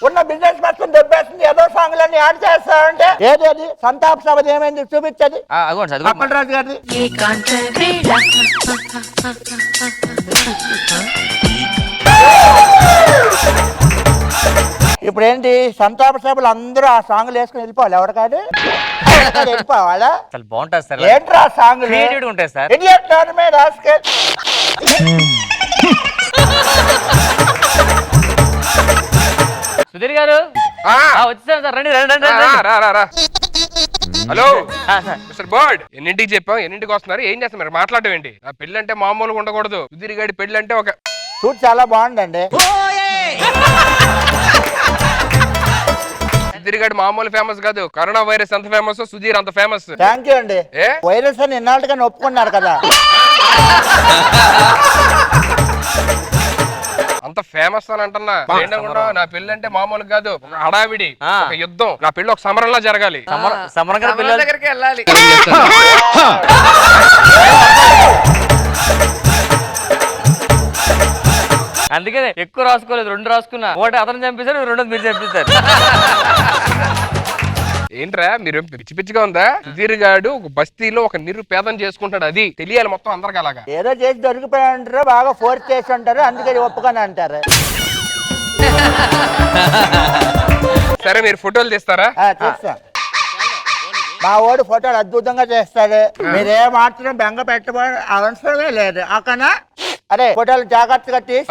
ఉన్న బిజినెస్ పర్సన్ దెబ్బేస్తుంది, ఏదో సాంగ్ లన్నీ యాడ్ చేస్తావంటే ఏదేది? సంతాప సభ ఏమైంది చూపించది. అగోండి సార్. అప్పలరాజు గారిది. ఇప్పుడు ఏంటి సంతాప సభలు అందరూ ఆ సాంగ్లు వేసుకుని వెళ్ళిపోవాలి? ఎవరు కాదు వెళ్ళిపోవాలా? చాలా బాగుంటుంది సార్. ఏంట్రా సాంగ్ క్రియేటివ్ ఉంటాయి సార్. ఇడియట్ టర్మే రాస్కెల్. సుధీర్ గారు వచ్చేసాను సార్. రండి రండి రండి. హలో మిస్టర్ బర్డ్, ఎన్నింటికి చెప్పాం, ఎన్నింటికి వస్తున్నారు, ఏం చేస్తారు మీరు? మాట్లాడటం ఏంటి? ఆ పెళ్లి అంటే మామూలుగా ఉండకూడదు. సుధీర్ గారి పెళ్లి అంటే ఒక సూట్ చాలా బాగుందండి. సుధీర్ గారి మామూలు ఫేమస్ కాదు, కరోనా వైరస్ ఎంత ఫేమస్ సుధీర్ అంత ఫేమస్. థ్యాంక్ యూ అండి. వైరస్ అని ఎన్నాళ్ళుగానే ఒప్పుకున్నారు కదా. అంత ఫేమస్ అని అంటున్నా. ఏంటనుకున్నా, నా పెళ్లి అంటే మామూలు కాదు, ఒక హడావిడి, ఒక యుద్ధం. నా పెళ్లి ఒక సమరంలా జరగాలి. సమరం దగ్గరికి వెళ్ళాలి. అందుకనే ఎక్కువ రాసుకోలేదు, 2 రాసుకున్నా. ఒకటి అతను చంపేశారు, 2 మీరు చంపేశారు. ఏంట్రా మీరు పిచ్చి పిచ్చిగా ఉందా? సుధీర్ గాడు ఒక బస్తీలో ఒక నిరుపేదం చేసుకుంటాడు, అది తెలియాలి మొత్తం అందరికి. అలాగా ఏదో చేసి దొరికిపోయి అంటారు, బాగా ఫోర్స్ చేసి ఉంటారు, అందుకని ఒప్పుకొని అంటారు. సరే మీరు ఫోటోలు తీస్తారా? తీస్తా. మా వాడు ఫోటోలు అద్భుతంగా చేస్తాడు. మీరే మాత్రం బెంగ పెట్టబోయే అవసరమే లేదు. అక్కన అరే ఫోటోలు జాగ్రత్తగా తీసి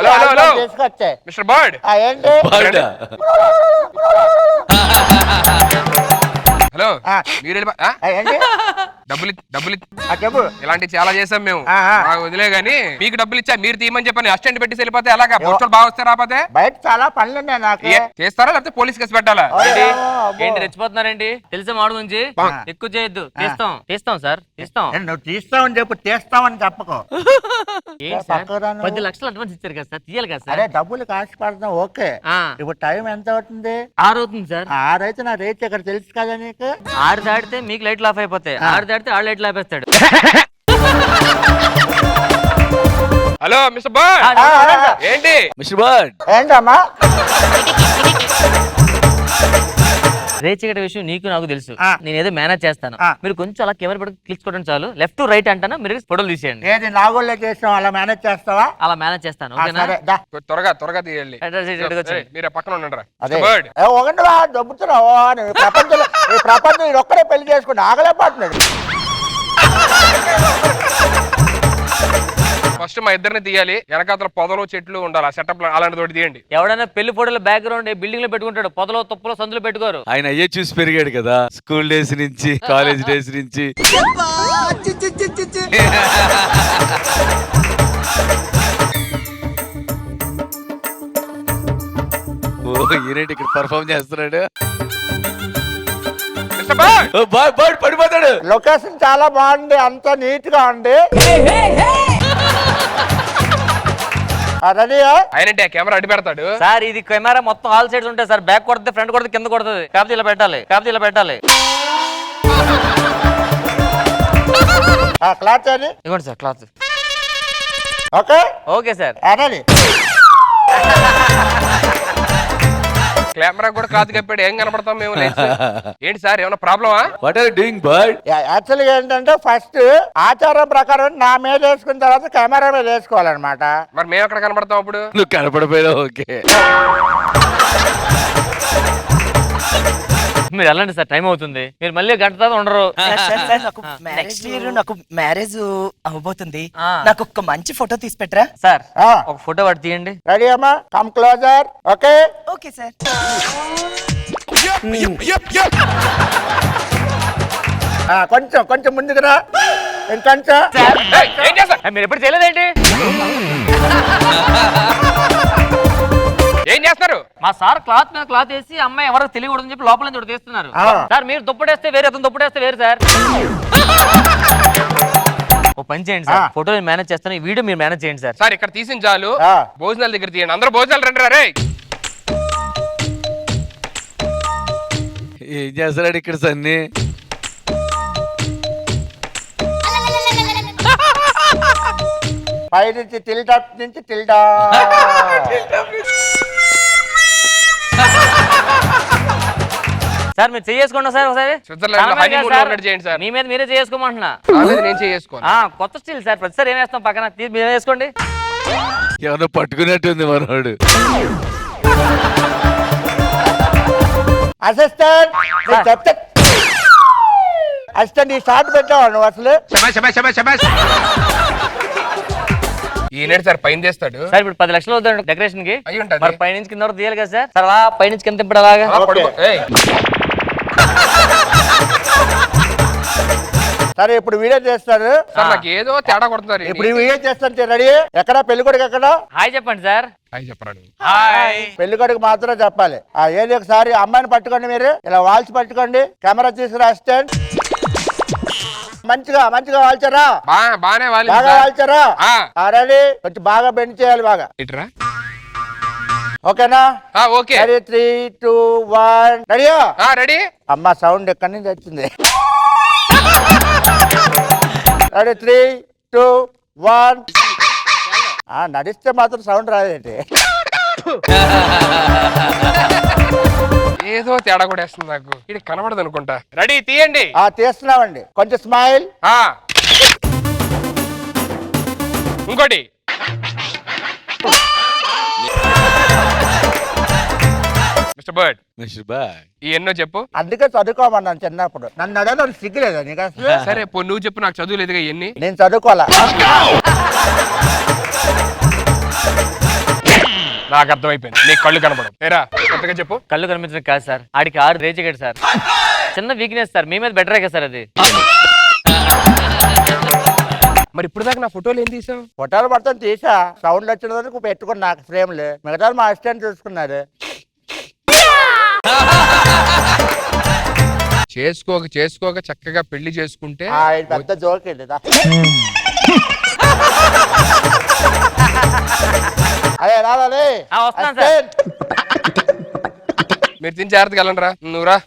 తీసుకొచ్చాయి. Mister bird. ఏంటి? హలో మీరు ఏంటి? డబ్బులు చెప్పు. ఇలాంటివి చాలా చేసాం మేము. ఆహా. బాగా వదిలే గానీ మీకు డబ్బులు ఇచ్చా, మీరు తీయమని చెప్పని అసిస్టెంట్ పెట్టి వెళ్ళిపోతే ఎలాగా? పోస్టులు బాగా వస్తే రాకపోతే బయట చాలా పనులు ఉన్నాయి నాకు. చేస్తారా లేకపోతే పోలీస్ కేసు పెట్టాలా? అయ్యో, అబ్బో. ఏంటి రెచ్చిపోతున్నారేంటి? తెలిసే మాడు గురించి ఎక్కువ చేయొద్దు. తీస్తాం సార్, తీస్తాం. నువ్వు తీస్తావని చెప్పు, తీస్తావని చెప్పకు. ఏంటి సార్, పక్కకు రా నువ్వు. 10 లక్షలు అడ్వాన్స్ ఇచ్చారు కదా సార్, తీయాలి కదా అరే సార్. డబ్బులు కాస్ట్ పడతాం, ఓకే. ఆ. ఇప్పుడు టైం ఎంత అవుతుంది? 6 అవుతుంది సార్. 6 అయితే నా రేట్ ఇక్కడ తెలుసు కదా నీకు. 6 దాటితే మీకు లైట్లు ఆఫ్ అయిపోతాయి, 6 దాటితే 6 లైట్లు ఆపేస్తాడు. హలో మిస్టర్ బర్డ్, ఏంటి మిస్టర్ బర్డ్ ఏంటమ్మా? రేచిగట విషయం నీకు నాకు తెలుసు. ఆ. నేను ఏదో మేనేజ్ చేస్తాను. ఆ. మీరు కొంచెం అలా కెమెరా పెట్టి క్లిక్స్ కొట్టండి చాలు. లెఫ్ట్ టు రైట్ అంటాను, మీరు ఫోటోలు తీసేయండి. ఏది నాగోళ్ళే చేసావు, అలా మేనేజ్ చేస్తావా? అలా మేనేజ్ చేస్తాను. ఆ, ఓకేనా? సరే దా. త్వరగా తీయండి. వచ్చేయండి. మీరు పక్కన ఉండండి రా. అదే బర్డ్, ఒకటి దొబ్బుతున్నావు ఈ ప్రపంచం ఇది ఒక్కడే పెళ్లి చేసుకుని ఆగలేకపోతున్నాడు. ఫస్ట్ మా ఇద్దరిని తీయాలి. వెనకాతల పొదలు చెట్లు ఉండాలి. ఆ సెటప్ అలాంటి తోటి తీయండి. ఎవడైనా పెళ్లి ఫోటోల బ్యాక్గ్రౌండ్ బిల్డింగ్ లో పెట్టుకుంటాడు, పొదలో తప్పులో సందులో పెట్టుకోరు. ఆయన అయ్యే చూసి పెరిగాడు కదా, స్కూల్ డేస్ నుంచి కాలేజ్ డేస్ నుంచి. ఓ ఈయనేంటి ఇక్కడ పర్ఫామ్ చేస్తున్నాడు? మిస్టర్ బర్డ్, ఓ బర్డ్ పడిపోతాడు. లొకేషన్ చాలా బాగుంది, అంత నీట్ గా ఉంది. రెడీయా? ఆయనంటే కెమెరా అడ్డు పెడతాడు. సార్ ఇది కెమెరా మొత్తం ఆల్ సైడ్స్ ఉంటాయి సార్. బ్యాక్ కొడితే ఫ్రంట్ కొడితే కింద కొడుతుంది. కాకపోతే ఇలా పెట్టాలి. క్లాత్ అని ఇవ్వండి sir cloth. Okay sir. Ready. Camera కూడా క్లాత్ కప్పాడు. ఏం కనపడతాం మేము? ఏంటి సార్, ఏమైనా ప్రాబ్లమా? What are doing bird? యాక్చువల్గా ఏంటంటే ఫస్ట్ ఆచారం ప్రకారం నా మీద వేసుకున్న తర్వాత కెమెరా మీద వేసుకోవాలన్నమాట. మరి మేము ఎక్కడ కనపడతాం అప్పుడు? నువ్వు కనపడిపోయావు. ఓకే మీరు వెళ్ళండి సార్, టైం అవుతుంది. మీరు మళ్ళీ గంట తర్వాత ఉండరు. నెక్స్ట్ ఇయర్ నాకు మ్యారేజ్ అవబోతుంది. నాకు ఒక మంచి ఫోటో తీసి పెట్టరా సార్? ఒక ఫోటో వాటి తీయండి. రెడీ అమ్మా, come closer. Okay okay sir. కొంచెం ముందుకు రా. ఇంకొంచెం. ఏం చేస్తారు? మీరు ఎప్పుడు చేయలేదేంటి? ఏం చేస్తారు? మా సార్ క్లాత్ మీద క్లాత్ వేసి అమ్మాయి ఎవరికి తెలియకూడదని చెప్పి లోపల నుంచి ఒకటి తీస్తున్నారు. సార్ మీరు దుప్పటేస్తే వేరే, అతను దుప్పటేస్తే వేరు సార్. ఓ పని చేయండి సార్, ఫోటో నేను మేనేజ్ చేస్తాను, ఈ వీడియో మీరు మేనేజ్ చేయండి సార్. సార్ ఇక్కడ తీసిన చాలు, భోజనాల దగ్గర తీయండి. అందరూ భోజనాలు రండి రే. ఏం చేస్తాడు ఇక్కడ సన్ని? పై నుంచి టిల్టాప్ నుంచి టిల్టా. సార్ మీరు చేసుకోండి సార్ ఒకసారి. స్విట్జర్లాండ్ లో హనీమూన్ ఉన్నట్టు చేయండి సార్. మీ మీద మీరే చేసుకోమంటున్నా. నేను చేసుకోను. కొత్త స్టిల్ సార్, ప్రతిసారి ఏం వేస్తాం పక్కన మీరే వేసుకోండి. ఎవరో పట్టుకున్నట్టుంది మనోడు. అసిస్టెంట్ చెప్తే అసిస్టెంట్ ఈ షార్ట్ పెట్టావా నువ్వు అసలు? ఈయనేడు సార్ పైన చేస్తాడు సార్. ఇప్పుడు 10 లక్షలు అవుతాడు డెకరేషన్ కి. అయ్యి ఉంటుంది. మరి పైనుంచి కింద వరకు తీయాలి కదా సార్. సార్ అలా పైనుంచి కింద తిప్పడు అలాగా. సరే ఇప్పుడు వీడియో చేస్తారు సార్. నాకు ఏదో తేడా కొడుతున్నారు. ఇప్పుడు ఈ వీడియో చేస్తాను. రెడీ? ఎక్కడ పెళ్లి కొడుకు ఎక్కడ? హాయ్ చెప్పండి సార్. హాయ్ చెప్పండి. పెళ్లి కొడుకు మాత్రం చెప్పాలి. ఏది ఒకసారి అమ్మాయిని పట్టుకోండి, మీరు ఇలా వాల్చి పట్టుకోండి. కెమెరా తీసుకురా అసిస్టెంట్. మంచిగా వాల్చారా? బాగానే బాగా వాల్చారా? రెడీ? కొంచెం బాగా బెండ్ చేయాలి బాగా. ఇట్రా. ఓకేనా? ఓకే. 3, 2, 1 రెడీయా? రెడీ. అమ్మ సౌండ్ ఎక్కడి నుంచి వచ్చింది? రెడీ? 3, 2, 1 నడిస్తే మాత్రం సౌండ్ రాదేంటి? ఏదో తేడా కూడా వేస్తుంది నాకు. ఇది కనబడదు అనుకుంటా. రెడీ? తీయండి. తీస్తున్నామండి. కొంచెం స్మైల్. ఇంకోటి. మిస్టర్ బర్డ్, ఈ ఎన్నో చెప్పు. అందుకే చదువుకోమన్నాను చిన్నప్పుడు. నన్ను అడగడం సిగ్గులేదా నీకు అసలు? సరే నువ్వు చెప్పు, నాకు చదువు లేదుగా ఇవన్నీ. నేను చదువుకోవాలా? నాకు అర్థమైపోయింది, నీ కళ్ళు కనపడవు. ఏరా కొత్తగా చెప్పు. కళ్ళు కనిపించడం కాదు సార్, ఆడికి 6 రేచిగడు సార్. చిన్న వీక్నెస్ సార్, మీ మీద బెటరే కదా సార్ అది. మరి ఇప్పుడు దాకా నా ఫోటోలు ఏం తీసావు? ఫోటోలు మొత్తం తీసా, సౌండ్ వచ్చిన వరకు పెట్టుకుని నాకు ఫ్రేమ్లు, మిగతా మా అసిస్టెంట్ చూసుకున్నారు. చేసుకోక చక్కగా పెళ్లి చేసుకుంటే ఇది పెద్ద జోక్ ఇది. అదే రాలే వస్తున్నాను సార్. మీరు తిని జాగ్రత్తగా వెళ్ళండి రా. నువ్వు రా.